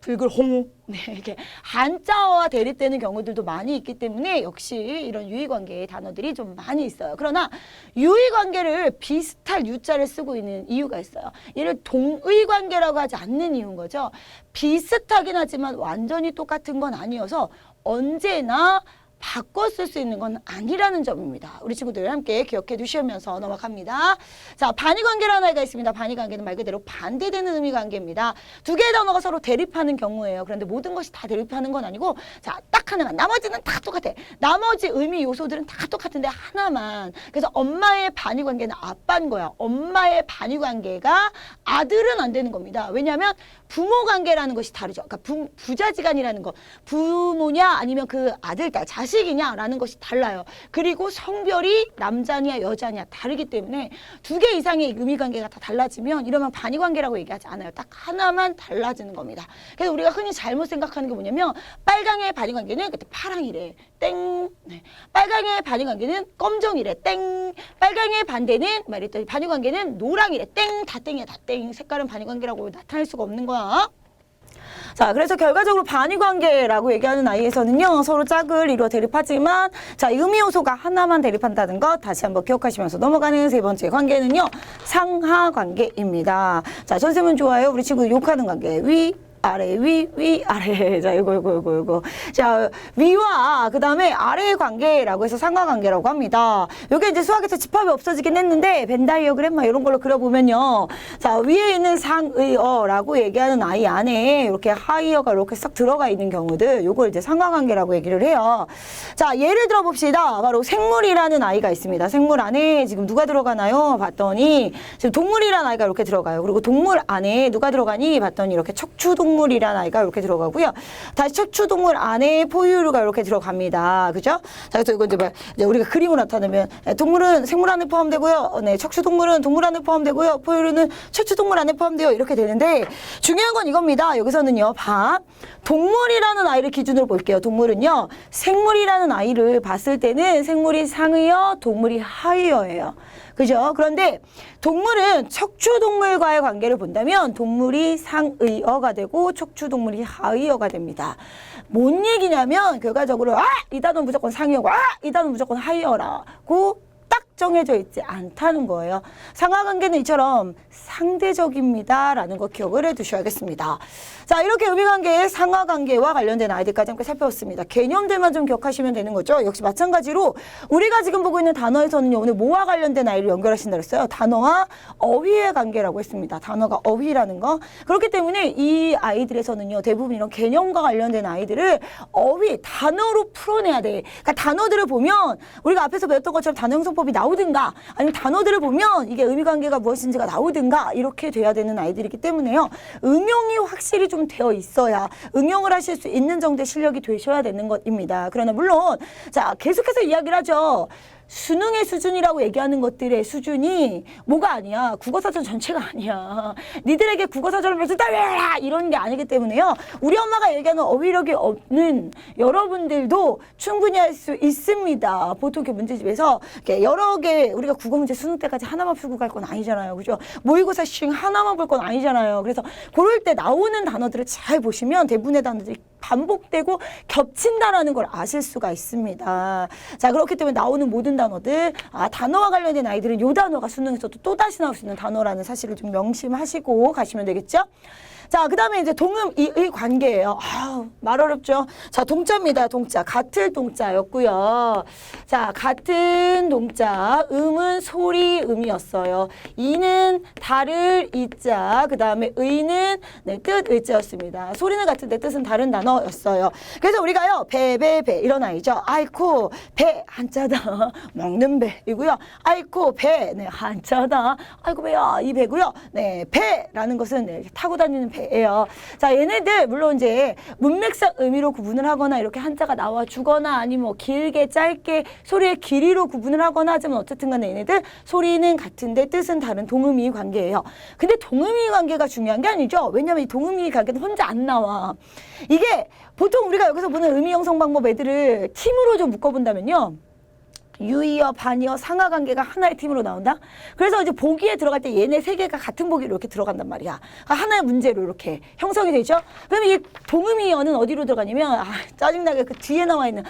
붉을홍, 네, 이렇게 한자어와 대립되는 경우들도 많이 있기 때문에 역시 이런 유의관계의 단어들이 좀 많이 있어요. 그러나 유의관계를 비슷할 유자를 쓰고 있는 이유가 있어요. 얘를 동의관계라고 하지 않는 이유인 거죠. 비슷하긴 하지만 완전히 똑같은 건 아니어서 언제나 바꿔 쓸 수 있는 건 아니라는 점입니다. 우리 친구들 함께 기억해 두시면서 넘어갑니다. 자, 반의관계라는 아이가 있습니다. 반의관계는 말 그대로 반대되는 의미 관계입니다. 두 개의 단어가 서로 대립하는 경우예요. 그런데 모든 것이 다 대립하는 건 아니고 자, 딱 하나만. 나머지는 다 똑같아. 나머지 의미 요소들은 다 똑같은데 하나만. 그래서 엄마의 반의관계는 아빠인 거야. 엄마의 반의관계가 아들은 안 되는 겁니다. 왜냐하면 부모 관계라는 것이 다르죠. 그러니까 부자지간이라는 거. 부모냐 아니면 그 아들, 딸, 자식이냐라는 것이 달라요. 그리고 성별이 남자냐 여자냐 다르기 때문에 두 개 이상의 의미 관계가 다 달라지면 이러면 반의 관계라고 얘기하지 않아요. 딱 하나만 달라지는 겁니다. 그래서 우리가 흔히 잘못 생각하는 게 뭐냐면 빨강의 반의 관계는 그때 파랑이래. 땡. 네. 빨강의 반의 관계는 검정이래. 땡. 빨강의 반대는 말했더니 반의 관계는 노랑이래. 땡. 다 땡이야. 다 땡. 색깔은 반의 관계라고 나타낼 수가 없는 거야. 자, 그래서 결과적으로 반의관계라고 얘기하는 아이에서는요, 서로 짝을 이루어 대립하지만, 자, 의미 요소가 하나만 대립한다는 것 다시 한번 기억하시면서 넘어가는 세 번째 관계는요, 상하관계입니다. 자, 선생님은 좋아요. 우리 친구 욕하는 관계. 위, 아래, 위, 아래. 자, 이거. 자, 위와 그 다음에 아래의 관계라고 해서 상하관계라고 합니다. 요게 이제 수학에서 집합이 없어지긴 했는데, 벤다이어그램 막 이런 걸로 그려보면요. 자, 위에 있는 상의어라고 얘기하는 아이 안에 이렇게 하이어가 이렇게 싹 들어가 있는 경우들, 요걸 이제 상하관계라고 얘기를 해요. 자, 예를 들어 봅시다. 바로 생물이라는 아이가 있습니다. 생물 안에 지금 누가 들어가나요? 봤더니, 지금 동물이라는 아이가 이렇게 들어가요. 그리고 동물 안에 누가 들어가니? 봤더니 이렇게 척추동물이라는 아이가 이렇게 들어가고요. 다시 척추동물 안에 포유류가 이렇게 들어갑니다. 그죠? 자, 그래서 이거 이제 우리가 그림으로 나타내면 동물은 생물 안에 포함되고요. 네, 척추동물은 동물 안에 포함되고요. 포유류는 척추동물 안에 포함돼요. 이렇게 되는데 중요한 건 이겁니다. 여기서는요. 동물이라는 아이를 기준으로 볼게요. 동물은요. 생물이라는 아이를 봤을 때는 생물이 상의어, 동물이 하의어예요. 그죠? 그런데 동물은 척추동물과의 관계를 본다면 동물이 상의어가 되고 척추동물이 하의어가 됩니다. 뭔 얘기냐면 결과적으로 이 단어는 무조건 상의어고 이 단어는 무조건 하의어라고 딱 정해져 있지 않다는 거예요. 상하관계는 이처럼 상대적입니다라는 거 기억을 해두셔야겠습니다. 자, 이렇게 의미관계의 상하관계와 관련된 아이들까지 함께 살펴봤습니다. 개념들만 좀 기억하시면 되는 거죠. 역시 마찬가지로 우리가 지금 보고 있는 단어에서는요. 오늘 뭐와 관련된 아이를 연결하신다고 했어요? 단어와 어휘의 관계라고 했습니다. 단어가 어휘라는 거. 그렇기 때문에 이 아이들에서는요. 대부분 이런 개념과 관련된 아이들을 어휘, 단어로 풀어내야 돼. 그러니까 단어들을 보면 우리가 앞에서 배웠던 것처럼 단어 형성법이 나오든가 아니면 단어들을 보면 이게 의미관계가 무엇인지가 나오든가 이렇게 돼야 되는 아이들이기 때문에요. 응용이 확실히 좀 되어 있어야 응용을 하실 수 있는 정도의 실력이 되셔야 되는 것입니다. 그러나 물론 자 계속해서 이야기를 하죠. 수능의 수준이라고 얘기하는 것들의 수준이 뭐가 아니야. 국어사전 전체가 아니야. 니들에게 국어사전을 벌써 따라 이런 게 아니기 때문에요. 우리 엄마가 얘기하는 어휘력이 없는 여러분들도 충분히 할 수 있습니다. 보통 이렇게 문제집에서 이렇게 여러 개 우리가 국어 문제 수능 때까지 하나만 풀고 갈 건 아니잖아요. 그죠? 모의고사 슈링 하나만 볼 건 아니잖아요. 그래서 그럴 때 나오는 단어들을 잘 보시면 대부분의 단어들이 반복되고 겹친다라는 걸 아실 수가 있습니다. 자, 그렇기 때문에 나오는 모든 단어들, 단어와 관련된 아이들은 이 단어가 수능에서도 또다시 나올 수 있는 단어라는 사실을 좀 명심하시고 가시면 되겠죠? 자, 그 다음에 이제 동음이의 관계예요. 말 어렵죠? 자, 동자입니다. 동자. 같을 동자였고요. 자, 같은 동자. 음은 소리 음이었어요. 이는 다를 이자. 그 다음에 의는 뜻 의자였습니다. 소리는 같은데 뜻은 다른 단어였어요. 그래서 우리가요. 배 이런 아이죠. 아이코 배 한자다. 먹는 배이고요. 아이코 배 한자다. 아이고 배야 이 배고요. 네, 배라는 것은 타고 다니는 배예요. 자, 얘네들 물론 이제 문맥상 의미로 구분을 하거나 이렇게 한자가 나와 주거나 아니면 뭐 길게 짧게 소리의 길이로 구분을 하거나 하지만 어쨌든 간에 얘네들 소리는 같은데 뜻은 다른 동음이 관계예요. 근데 동음이 관계가 중요한 게 아니죠. 왜냐면 이 동음이 관계는 혼자 안 나와. 이게 보통 우리가 여기서 보는 의미 형성 방법 애들을 팀으로 좀 묶어본다면요. 유의어, 반의어, 상하관계가 하나의 팀으로 나온다? 그래서 이제 보기에 들어갈 때 얘네 세 개가 같은 보기로 이렇게 들어간단 말이야. 하나의 문제로 이렇게 형성이 되죠? 그러면 이 동음이어는 어디로 들어가냐면, 짜증나게 그 뒤에 나와 있는,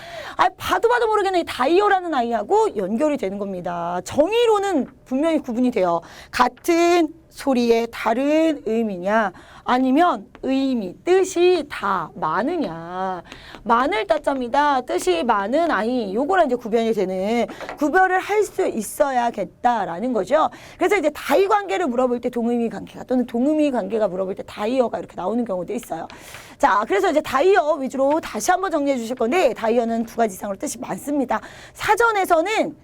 봐도 모르겠네. 이 다이어라는 아이하고 연결이 되는 겁니다. 정의로는 분명히 구분이 돼요. 같은 소리의 다른 의미냐 아니면 의미, 뜻이 다 많으냐. 많을 따자입니다. 뜻이 많은 아이, 요거랑 이제 구별이 되는, 구별을 할 수 있어야겠다라는 거죠. 그래서 이제 다의 관계를 물어볼 때 동의미 관계가, 또는 동의미 관계가 물어볼 때 다이어가 이렇게 나오는 경우도 있어요. 자, 그래서 이제 다이어 위주로 다시 한번 정리해 주실 건데, 다이어는 두 가지 이상으로 뜻이 많습니다. 사전에서는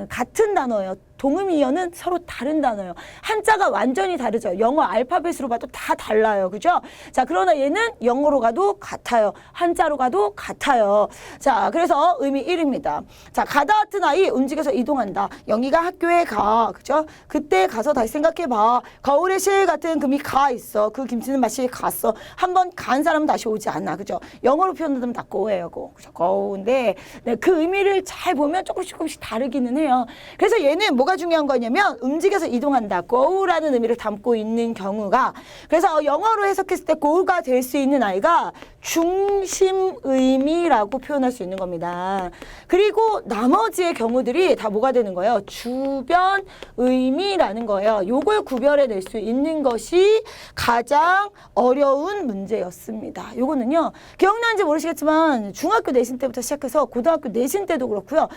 같은 단어예요. 동의미어는 서로 다른 단어예요. 한자가 완전히 다르죠. 영어 알파벳으로 봐도 다 달라요. 그죠? 자, 그러나 얘는 영어로 가도 같아요. 한자로 가도 같아요. 자, 그래서 의미 1입니다. 자, 가다 같은 아이 움직여서 이동한다. 영희가 학교에 가. 그죠? 그때 가서 다시 생각해봐. 거울에 실 같은 금이 가 있어. 그 김치는 맛이 갔어. 한번 간 사람은 다시 오지 않아. 그죠? 영어로 표현하면 다 go예요. go. 그죠? go인데 네, 그 의미를 잘 보면 조금씩 다르기는 해요. 그래서 얘는 뭐가 중요한 거냐면 움직여서 이동한다. go라는 의미를 담고 있는 경우가, 그래서 영어로 해석했을 때 go가 될 수 있는 아이가 중심 의미라고 표현할 수 있는 겁니다. 그리고 나머지의 경우들이 다 뭐가 되는 거예요? 주변 의미라는 거예요. 요걸 구별해낼 수 있는 것이 가장 어려운 문제였습니다. 요거는요, 기억나는지 모르시겠지만 중학교 내신 때부터 시작해서 고등학교 내신 때도 그렇고요.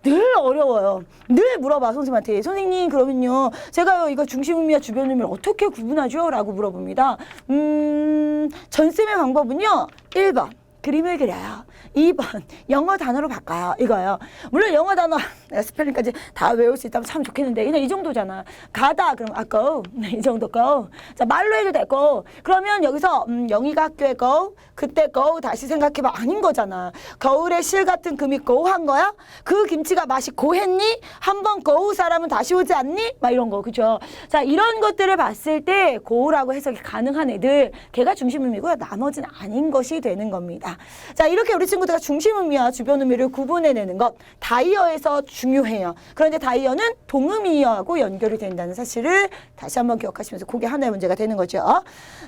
늘 어려워요. 늘 물어봐, 선생님한테. 선생님, 그러면요, 제가요, 이거 중심 의미와 주변 의미를 어떻게 구분하죠? 라고 물어봅니다. 전쌤의 방법은요, 1번. 그림을 그려요. 2번 영어 단어로 바꿔요. 이거요. 물론 영어 단어 스펠링까지 다 외울 수 있다면 참 좋겠는데 그냥 이 정도잖아. 가다 그럼 go. 이 정도 go. 자, 말로 해도 되고. 그러면 여기서 영희가 학교에 go. 그때 go 다시 생각해봐. 아닌 거잖아. 거울에 실 같은 금이 go 한 거야? 그 김치가 맛이 고했니? 한번 go 사람은 다시 오지 않니? 막 이런 거. 그죠? 자, 이런 것들을 봤을 때 go라고 해석이 가능한 애들, 걔가 중심 의미고요. 나머지는 아닌 것이 되는 겁니다. 자, 이렇게 우리 친구들과 중심 의미와 주변 의미를 구분해내는 것, 다이어에서 중요해요. 그런데 다이어는 동의미하고 연결이 된다는 사실을 다시 한번 기억하시면서 그게 하나의 문제가 되는 거죠.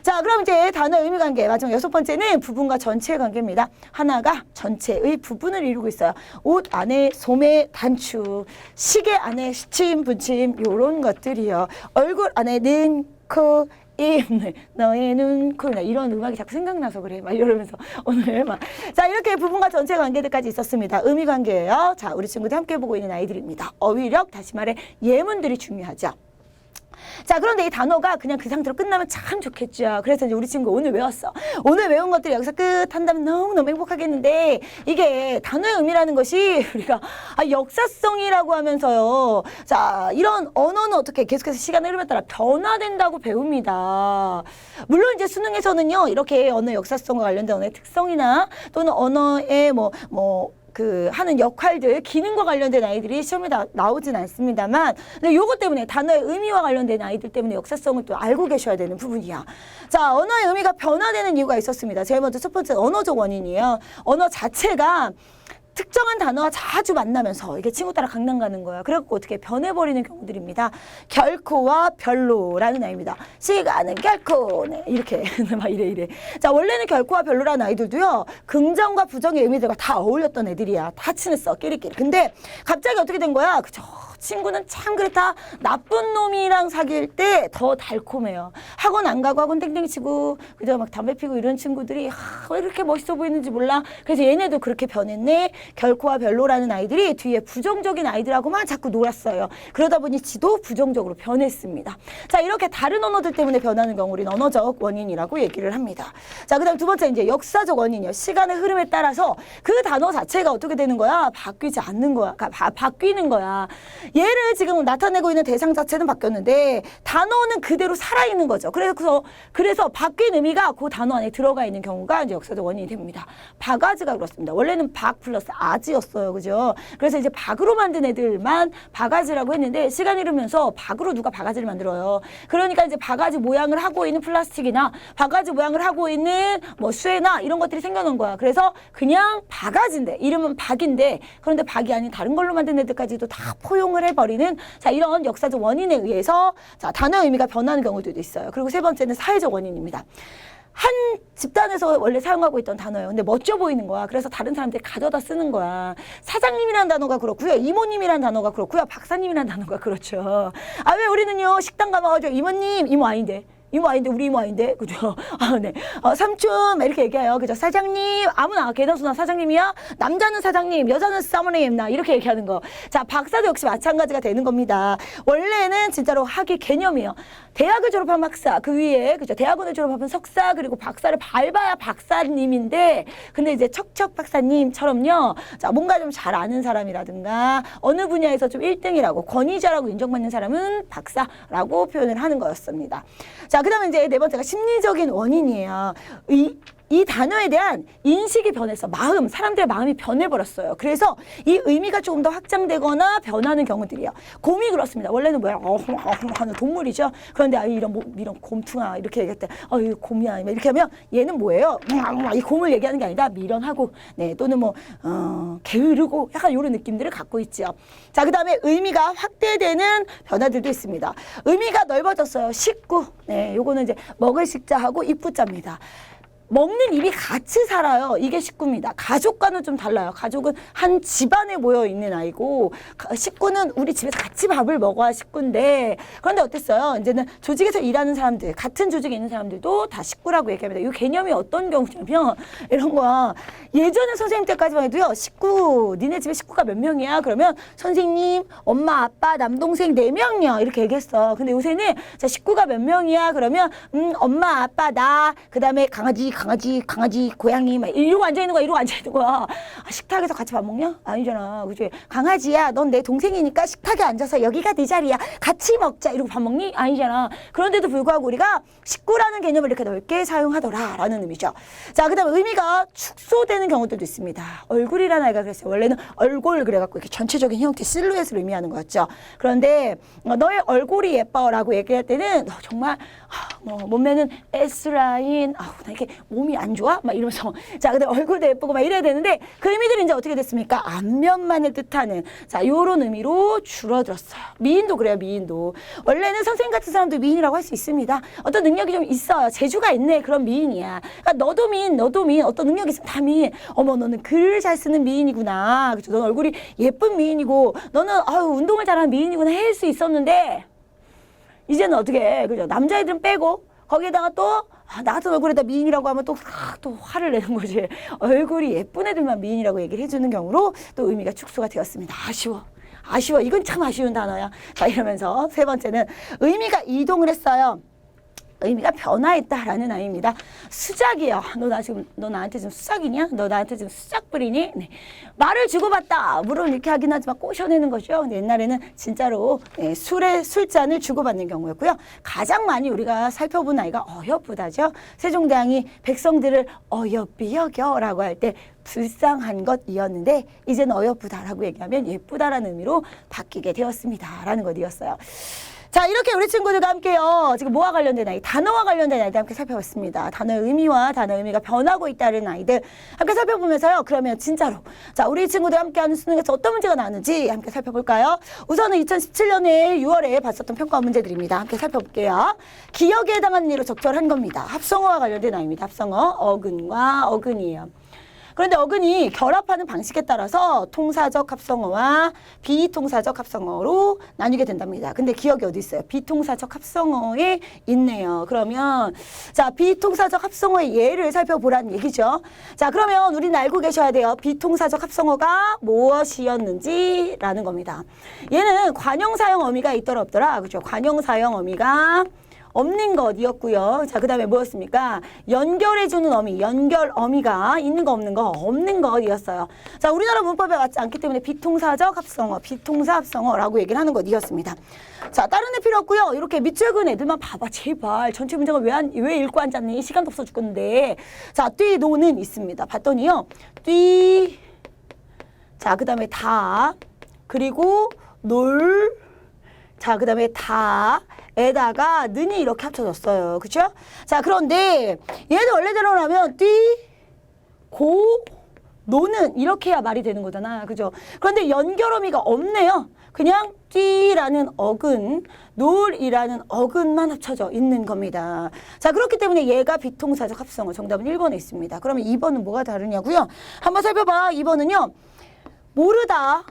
자, 그럼 이제 단어 의미 관계, 마지막 6번째는 부분과 전체의 관계입니다. 하나가 전체의 부분을 이루고 있어요. 옷 안에 소매, 단추, 시계 안에 시침, 분침, 요런 것들이요. 얼굴 안에 는, 코, 너의 눈, 코, 이런 음악이 자꾸 생각나서 그래. 막 이러면서 오늘 막. 자, 이렇게 부분과 전체 관계들까지 있었습니다. 의미 관계예요. 자, 우리 친구들 함께 보고 있는 아이들입니다. 어휘력, 다시 말해 예문들이 중요하죠. 자, 그런데 이 단어가 그냥 그 상태로 끝나면 참 좋겠죠. 그래서 이제 우리 친구 오늘 외웠어. 오늘 외운 것들이 여기서 끝 한다면 너무너무 행복하겠는데, 이게 단어의 의미라는 것이 우리가 역사성이라고 하면서요. 자, 이런 언어는 어떻게 계속해서 시간의 흐름에 따라 변화된다고 배웁니다. 물론 이제 수능에서는요, 이렇게 언어 역사성과 관련된 언어의 특성이나 또는 언어의 하는 역할들, 기능과 관련된 아이들이 시험에 나오진 않습니다만, 근데 요것 때문에 단어의 의미와 관련된 아이들 때문에 역사성을 또 알고 계셔야 되는 부분이야. 자, 언어의 의미가 변화되는 이유가 있었습니다. 제일 먼저 첫 번째는 언어적 원인이에요. 언어 자체가 특정한 단어와 자주 만나면서 이게 친구 따라 강남 가는 거야. 그래갖고 어떻게 변해버리는 경우들입니다. 결코와 별로라는 아이입니다. 시간은 결코. 네, 이렇게 막 이래. 자, 원래는 결코와 별로라는 아이들도요, 긍정과 부정의 의미들과 다 어울렸던 애들이야. 다 친했어, 끼리끼리. 근데 갑자기 어떻게 된 거야? 그죠? 친구는 참 그렇다. 나쁜 놈이랑 사귈 때 더 달콤해요. 학원 안 가고 학원 땡땡 치고 그저 막 담배 피고 이런 친구들이 왜 이렇게 멋있어 보이는지 몰라. 그래서 얘네도 그렇게 변했네. 결코와 별로라는 아이들이 뒤에 부정적인 아이들하고만 자꾸 놀았어요. 그러다 보니 지도 부정적으로 변했습니다. 자, 이렇게 다른 언어들 때문에 변하는 경우 우리는 언어적 원인이라고 얘기를 합니다. 자, 그다음 두 번째 이제 역사적 원인이요. 시간의 흐름에 따라서 그 단어 자체가 어떻게 되는 거야? 바뀌지 않는 거야. 바뀌는 거야. 얘를 지금 나타내고 있는 대상 자체는 바뀌었는데 단어는 그대로 살아있는 거죠. 그래서 바뀐 의미가 그 단어 안에 들어가 있는 경우가 이제 역사적 원인이 됩니다. 바가지가 그렇습니다. 원래는 박 플러스 아지였어요. 그죠? 그래서 이제 박으로 만든 애들만 바가지라고 했는데 시간이 흐르면서 박으로 누가 바가지를 만들어요. 그러니까 이제 바가지 모양을 하고 있는 플라스틱이나 바가지 모양을 하고 있는 쇠나 이런 것들이 생겨난 거야. 그래서 그냥 바가지인데 이름은 박인데, 그런데 박이 아닌 다른 걸로 만든 애들까지도 다 포용을 해버리는, 자, 이런 역사적 원인에 의해서 자, 단어의 의미가 변하는 경우도 있어요. 그리고 세 번째는 사회적 원인입니다. 한 집단에서 원래 사용하고 있던 단어예요. 근데 멋져 보이는 거야. 그래서 다른 사람들이 가져다 쓰는 거야. 사장님이라는 단어가 그렇고요. 이모님이라는 단어가 그렇고요. 박사님이라는 단어가 그렇죠. 아, 왜 우리는요, 식당 가봐가지고 이모님, 이모 아닌데. 이모 아닌데 우리 이모 아닌데 그죠? 아, 네. 삼촌 막 이렇게 얘기해요. 그죠? 사장님 아무나 개다수나 사장님이야. 남자는 사장님, 여자는 사모님 나 이렇게 얘기하는 거. 자, 박사도 역시 마찬가지가 되는 겁니다. 원래는 진짜로 학위 개념이에요. 대학을 졸업한 박사 그 위에 그죠? 대학원을 졸업하면 석사 그리고 박사를 밟아야 박사님인데 근데 이제 척척 박사님처럼요. 자, 뭔가 좀 잘 아는 사람이라든가 어느 분야에서 좀 1등이라고 권위자라고 인정받는 사람은 박사라고 표현을 하는 거였습니다. 자, 그 다음에 이제 네 번째가 심리적인 원인이에요. 이 단어에 대한 인식이 변했어. 사람들의 마음이 변해버렸어요. 그래서 이 의미가 조금 더 확장되거나 변하는 경우들이에요. 곰이 그렇습니다. 원래는 뭐야? 하는 동물이죠. 그런데 이런 곰퉁아 이렇게 얘기할 때 이거 곰이야 이렇게 하면 얘는 뭐예요? 이 곰을 얘기하는 게 아니라 미련하고 네 또는 뭐 게으르고 약간 이런 느낌들을 갖고 있죠. 자, 그 다음에 의미가 확대되는 변화들도 있습니다. 의미가 넓어졌어요. 식구. 네, 요거는 이제 먹을 식자하고 입구자입니다. 먹는 입이 같이 살아요. 이게 식구입니다. 가족과는 좀 달라요. 가족은 한 집안에 모여 있는 아이고 식구는 우리 집에서 같이 밥을 먹어야 식구인데 그런데 어땠어요? 이제는 조직에서 일하는 사람들, 같은 조직에 있는 사람들도 다 식구라고 얘기합니다. 이 개념이 어떤 경우냐면 이런 거야. 예전에 선생님 때까지만 해도요. 니네 집에 식구가 몇 명이야? 그러면 선생님, 엄마, 아빠, 남동생 4명이요. 이렇게 얘기했어. 근데 요새는 자, 식구가 몇 명이야? 그러면 엄마, 아빠, 나, 그 다음에 강아지, 고양이, 막 이러고 앉아있는 거야, 식탁에서 같이 밥 먹냐? 아니잖아. 그치? 강아지야, 넌 내 동생이니까 식탁에 앉아서 여기가 네 자리야. 같이 먹자. 이러고 밥 먹니? 아니잖아. 그런데도 불구하고 우리가 식구라는 개념을 이렇게 넓게 사용하더라라는 의미죠. 자, 그 다음에 의미가 축소되는 경우들도 있습니다. 얼굴이라는 아이가 그랬어요. 원래는 얼굴 그래갖고 이렇게 전체적인 형태, 실루엣을 의미하는 거였죠. 그런데 너의 얼굴이 예뻐라고 얘기할 때는 너 정말 몸매는 S라인, 나 이렇게 몸이 안 좋아? 막 이러면서 자, 근데 얼굴도 예쁘고 막 이래야 되는데 그 의미들이 이제 어떻게 됐습니까? 안면만을 뜻하는 자, 요런 의미로 줄어들었어요. 미인도 그래요, 미인도. 원래는 선생님 같은 사람도 미인이라고 할 수 있습니다. 어떤 능력이 좀 있어요. 재주가 있네. 그런 미인이야. 그러니까 너도 미인, 어떤 능력이 있으면 다 미인. 어머, 너는 글을 잘 쓰는 미인이구나. 그죠? 너는 얼굴이 예쁜 미인이고, 너는 운동을 잘하는 미인이구나 할 수 있었는데, 이제는 어떻게 해? 그죠? 남자애들은 빼고, 거기에다가 또, 나 같은 얼굴에다 미인이라고 하면 또 화를 내는 거지. 얼굴이 예쁜 애들만 미인이라고 얘기를 해주는 경우로 또 의미가 축소가 되었습니다. 아쉬워. 이건 참 아쉬운 단어야. 자, 이러면서 세 번째는 의미가 이동을 했어요. 의미가 변화했다라는 의미입니다. 수작이요. 너 나한테 지금 수작이냐? 너 나한테 지금 수작 부리니? 네. 말을 주고받다. 물론 이렇게 하긴 하지만 꼬셔내는 거죠. 근데 옛날에는 진짜로 술잔을 주고받는 경우였고요. 가장 많이 우리가 살펴본 아이가 어여쁘다죠. 세종대왕이 백성들을 어여삐 여겨라고 할 때 불쌍한 것이었는데 이제는 어여쁘다라고 얘기하면 예쁘다라는 의미로 바뀌게 되었습니다라는 것이었어요. 자, 이렇게 우리 친구들과 함께요. 지금 뭐와 관련된 아이, 단어와 관련된 아이들 함께 살펴봤습니다. 단어의 의미와 단어의 의미가 변하고 있다는 아이들 함께 살펴보면서요. 그러면 진짜로 자, 우리 친구들 함께하는 수능에서 어떤 문제가 나왔는지 함께 살펴볼까요? 우선은 2017년에 6월에 봤었던 평가 문제들입니다. 함께 살펴볼게요. 기억에 해당하는 예로 적절한 겁니다. 합성어와 관련된 아이입니다. 합성어, 어근과 어근이에요. 그런데 어근이 결합하는 방식에 따라서 통사적 합성어와 비통사적 합성어로 나뉘게 된답니다. 근데 기억이 어디 있어요? 비통사적 합성어에 있네요. 그러면 자, 비통사적 합성어의 예를 살펴보라는 얘기죠. 자, 그러면 우리는 알고 계셔야 돼요. 비통사적 합성어가 무엇이었는지라는 겁니다. 얘는 관형사형 어미가 있더라 없더라. 그렇죠? 관형사형 어미가 없는 것이었고요. 자, 그 다음에 뭐였습니까? 연결해주는 어미, 연결 어미가 있는 거 없는 거, 없는 것이었어요. 자, 우리나라 문법에 맞지 않기 때문에 비통사적 합성어, 비통사 합성어라고 얘기를 하는 것이었습니다. 자, 다른 애 필요 없고요. 이렇게 밑줄 그은 애들만 봐봐. 제발. 전체 문장을 왜 읽고 앉았니? 시간도 없어 죽겠는데. 자, 뛰노는 있습니다. 봤더니요. 뛰. 자, 그 다음에 다. 그리고 놀. 자, 그 다음에 다. 에다가 는이 이렇게 합쳐졌어요. 그쵸? 자, 그런데 얘는 원래대로 하면 뛰, 고, 노는 이렇게 해야 말이 되는 거잖아. 그죠? 그런데 연결어미가 없네요. 그냥 뛰라는 어근, 놀이라는 어근만 합쳐져 있는 겁니다. 자, 그렇기 때문에 얘가 비통사적 합성어. 정답은 1번에 있습니다. 그러면 2번은 뭐가 다르냐고요? 한번 살펴봐. 2번은요. 모르다.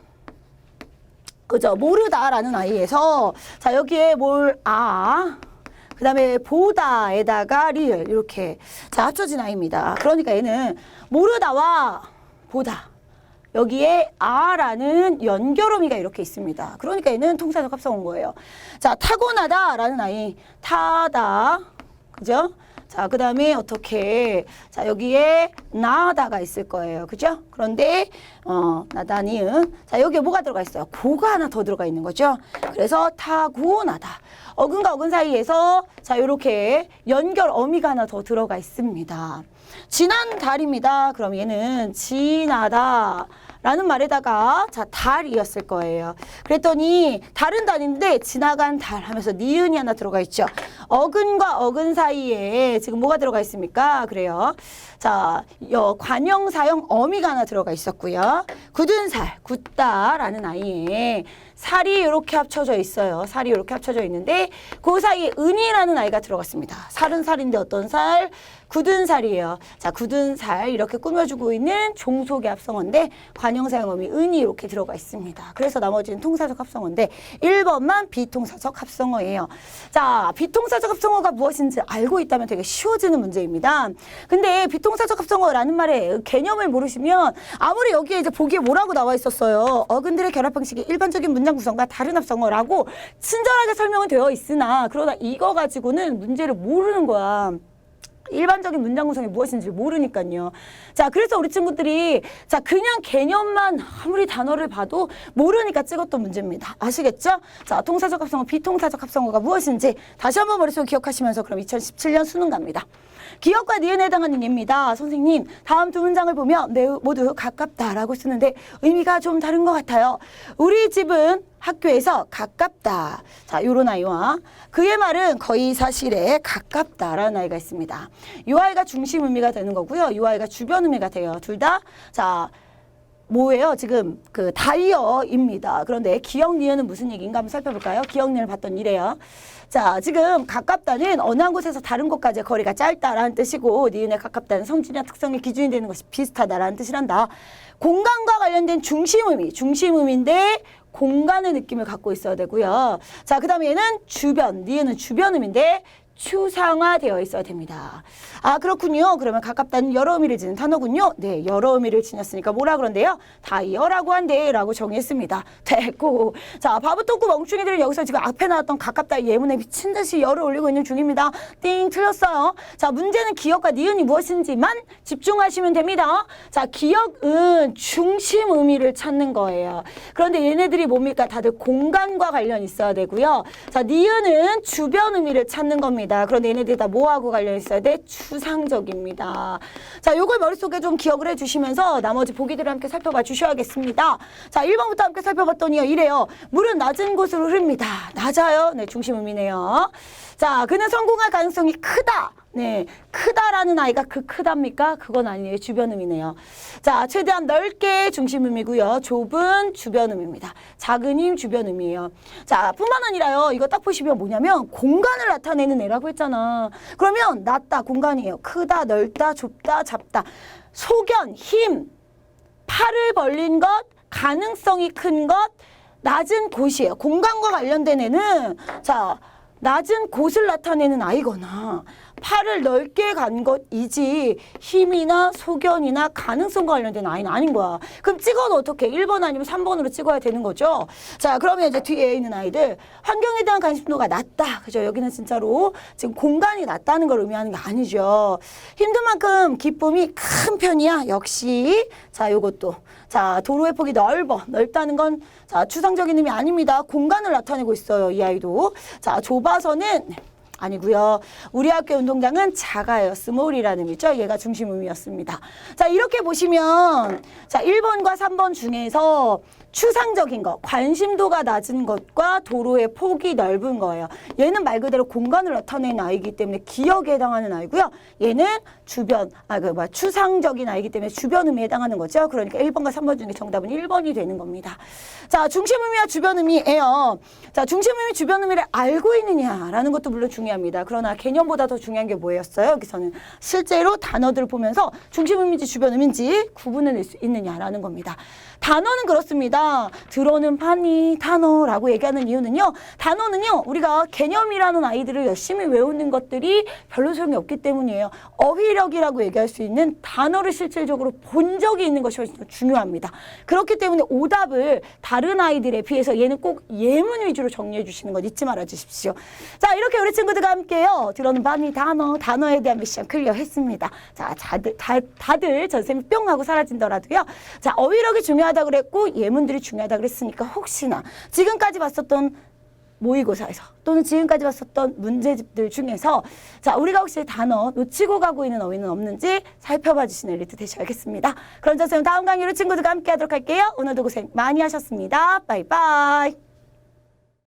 그죠? 모르다라는 아이에서 자, 여기에 그 다음에 보다에다가 리을 이렇게 자 합쳐진 아이입니다. 그러니까 얘는 모르다와 보다 여기에 아라는 연결어미가 이렇게 있습니다. 그러니까 얘는 통사적 합성어인 거예요. 자, 타고나다라는 아이 타다 그죠? 자, 그 다음에 어떻게 자 여기에 나다가 있을 거예요. 그죠? 그런데 나다니은 자 여기에 뭐가 들어가 있어요? 고가 하나 더 들어가 있는 거죠. 그래서 타고나다 어근과 어근 사이에서 자 이렇게 연결 어미가 하나 더 들어가 있습니다. 지난 달입니다. 그럼 얘는 지나다 라는 말에다가 자 달이었을 거예요. 그랬더니 다른 달인데 지나간 달 하면서 니은이 하나 들어가 있죠. 어근과 어근 사이에 지금 뭐가 들어가 있습니까? 그래요. 자 관형사형 어미가 하나 들어가 있었고요. 굳은 살, 굳다라는 아이에 살이 이렇게 합쳐져 있어요. 살이 이렇게 합쳐져 있는데 그 사이에 은이라는 아이가 들어갔습니다. 살은 살인데 어떤 살? 굳은 살이에요. 자, 굳은 살 이렇게 꾸며주고 있는 종속의 합성어인데 관형사형어미 은이 이렇게 들어가 있습니다. 그래서 나머지는 통사적 합성어인데 1번만 비통사적 합성어예요. 자, 비통사적 합성어가 무엇인지 알고 있다면 되게 쉬워지는 문제입니다. 근데 비통사적 합성어라는 말의 개념을 모르시면 아무리 여기에 이제 보기에 뭐라고 나와 있었어요. 어근들의 결합 방식이 일반적인 문장 구성과 다른 합성어라고 친절하게 설명은 되어 있으나 그러다 이거 가지고는 문제를 모르는 거야. 일반적인 문장 구성이 무엇인지 모르니까요. 자, 그래서 우리 친구들이 자 그냥 개념만 아무리 단어를 봐도 모르니까 찍었던 문제입니다. 아시겠죠? 자, 통사적 합성어, 비통사적 합성어가 무엇인지 다시 한번 머릿속에 기억하시면서 그럼 2017년 수능 갑니다. 기억과 니은에 해당하는 예입니다. 선생님, 다음 두 문장을 보면 모두 가깝다라고 쓰는데 의미가 좀 다른 것 같아요. 우리 집은 학교에서 가깝다. 자, 요런 아이와 그의 말은 거의 사실에 가깝다라는 아이가 있습니다. 이 아이가 중심 의미가 되는 거고요. 이 아이가 주변 의미가 돼요. 둘 다. 자, 뭐예요? 지금 그 다이어입니다. 그런데 기억 니은은 무슨 얘기인가 한번 살펴볼까요? 기억 니은을 봤던 이래요. 자, 지금 가깝다는 어느 한 곳에서 다른 곳까지의 거리가 짧다라는 뜻이고 니은에 가깝다는 성질이나 특성의 기준이 되는 것이 비슷하다라는 뜻이란다. 공간과 관련된 중심 의미인데 공간의 느낌을 갖고 있어야 되고요. 자, 그 다음에 얘는 주변, 니은은 주변 의미인데 추상화되어 있어야 됩니다. 아, 그렇군요. 그러면 가깝다는 여러 의미를 지닌 단어군요. 네, 여러 의미를 지녔으니까 뭐라 그런데요? 다이어라고 한대 라고 정의했습니다. 됐고. 자, 바보토크 멍충이들은 여기서 지금 앞에 나왔던 가깝다 예문에 미친 듯이 열을 올리고 있는 중입니다. 띵, 틀렸어요. 자, 문제는 기억과 니은이 무엇인지만 집중하시면 됩니다. 자, 기억은 중심 의미를 찾는 거예요. 그런데 얘네들이 뭡니까? 다들 공간과 관련 있어야 되고요. 자, 니은은 주변 의미를 찾는 겁니다. 그런데 얘네들이 다 뭐하고 관련 있어야 돼? 추상적입니다. 자, 요걸 머릿속에 좀 기억을 해주시면서 나머지 보기들을 함께 살펴봐 주셔야겠습니다. 자, 1번부터 함께 살펴봤더니요. 이래요. 물은 낮은 곳으로 흐릅니다. 낮아요. 네, 중심 의미네요. 자, 그는 성공할 가능성이 크다. 네, 크다라는 아이가 그 크답니까? 그건 아니에요. 주변 의미네요. 자, 최대한 넓게 중심 의미고요. 좁은 주변 의미입니다. 작은 힘 주변 의미예요. 자, 뿐만 아니라요. 이거 딱 보시면 뭐냐면 공간을 나타내는 애라고 했잖아. 그러면 낮다 공간이에요. 크다, 넓다, 좁다, 잡다. 소견, 힘, 팔을 벌린 것, 가능성이 큰 것, 낮은 곳이에요. 공간과 관련된 애는 자, 낮은 곳을 나타내는 아이거나 팔을 넓게 간 것이지 힘이나 소견이나 가능성과 관련된 아이는 아닌 거야. 그럼 찍어도 어떻게? 1번 아니면 3번으로 찍어야 되는 거죠. 자, 그러면 이제 뒤에 있는 아이들 환경에 대한 관심도가 낮다. 그죠? 여기는 진짜로 지금 공간이 낮다는 걸 의미하는 게 아니죠. 힘든 만큼 기쁨이 큰 편이야. 역시 자, 요것도 자, 도로의 폭이 넓다는 건 자, 추상적인 의미 아닙니다. 공간을 나타내고 있어요. 이 아이도. 자, 좁아서는 아니고요. 우리 학교 운동장은 작아요. 스몰이라는 의미죠. 얘가 중심 의미였습니다. 자, 이렇게 보시면 자, 1번과 3번 중에서 추상적인 것, 관심도가 낮은 것과 도로의 폭이 넓은 거예요. 얘는 말 그대로 공간을 나타내는 아이이기 때문에 기억에 해당하는 아이고요. 얘는 추상적인 아이이기 때문에 주변 의미에 해당하는 거죠. 그러니까 1번과 3번 중에 정답은 1번이 되는 겁니다. 자, 중심 의미와 주변 의미예요. 자, 중심 의미, 주변 의미를 알고 있느냐라는 것도 물론 중요합니다. 그러나 개념보다 더 중요한 게 뭐였어요? 여기서는 실제로 단어들을 보면서 중심 의미인지 주변 의미인지 구분해낼 수 있느냐라는 겁니다. 단어는 그렇습니다. 들어는 파니, 단어라고 얘기하는 이유는요. 단어는요. 우리가 개념이라는 아이들을 열심히 외우는 것들이 별로 소용이 없기 때문이에요. 어휘력이라고 얘기할 수 있는 단어를 실질적으로 본 적이 있는 것이 훨씬 더 중요합니다. 그렇기 때문에 오답을 다른 아이들에 비해서 얘는 꼭 예문 위주로 정리해 주시는 것 잊지 말아 주십시오. 자, 이렇게 우리 친구들과 함께요. 들어는 파니, 단어에 대한 미션 클리어 했습니다. 자, 다들 전쌤이 뿅 하고 사라진더라도요. 자, 어휘력이 중요하다고 그랬고 예문들이 중요하다고 그랬으니까 혹시나 지금까지 봤었던 모의고사에서 또는 지금까지 봤었던 문제집들 중에서 자, 우리가 혹시 단어 놓치고 가고 있는 어휘는 없는지 살펴봐 주시는 엘리트 되셔야겠습니다. 그럼 선생님 다음 강의로 친구들과 함께 하도록 할게요. 오늘도 고생 많이 하셨습니다. 바이바이.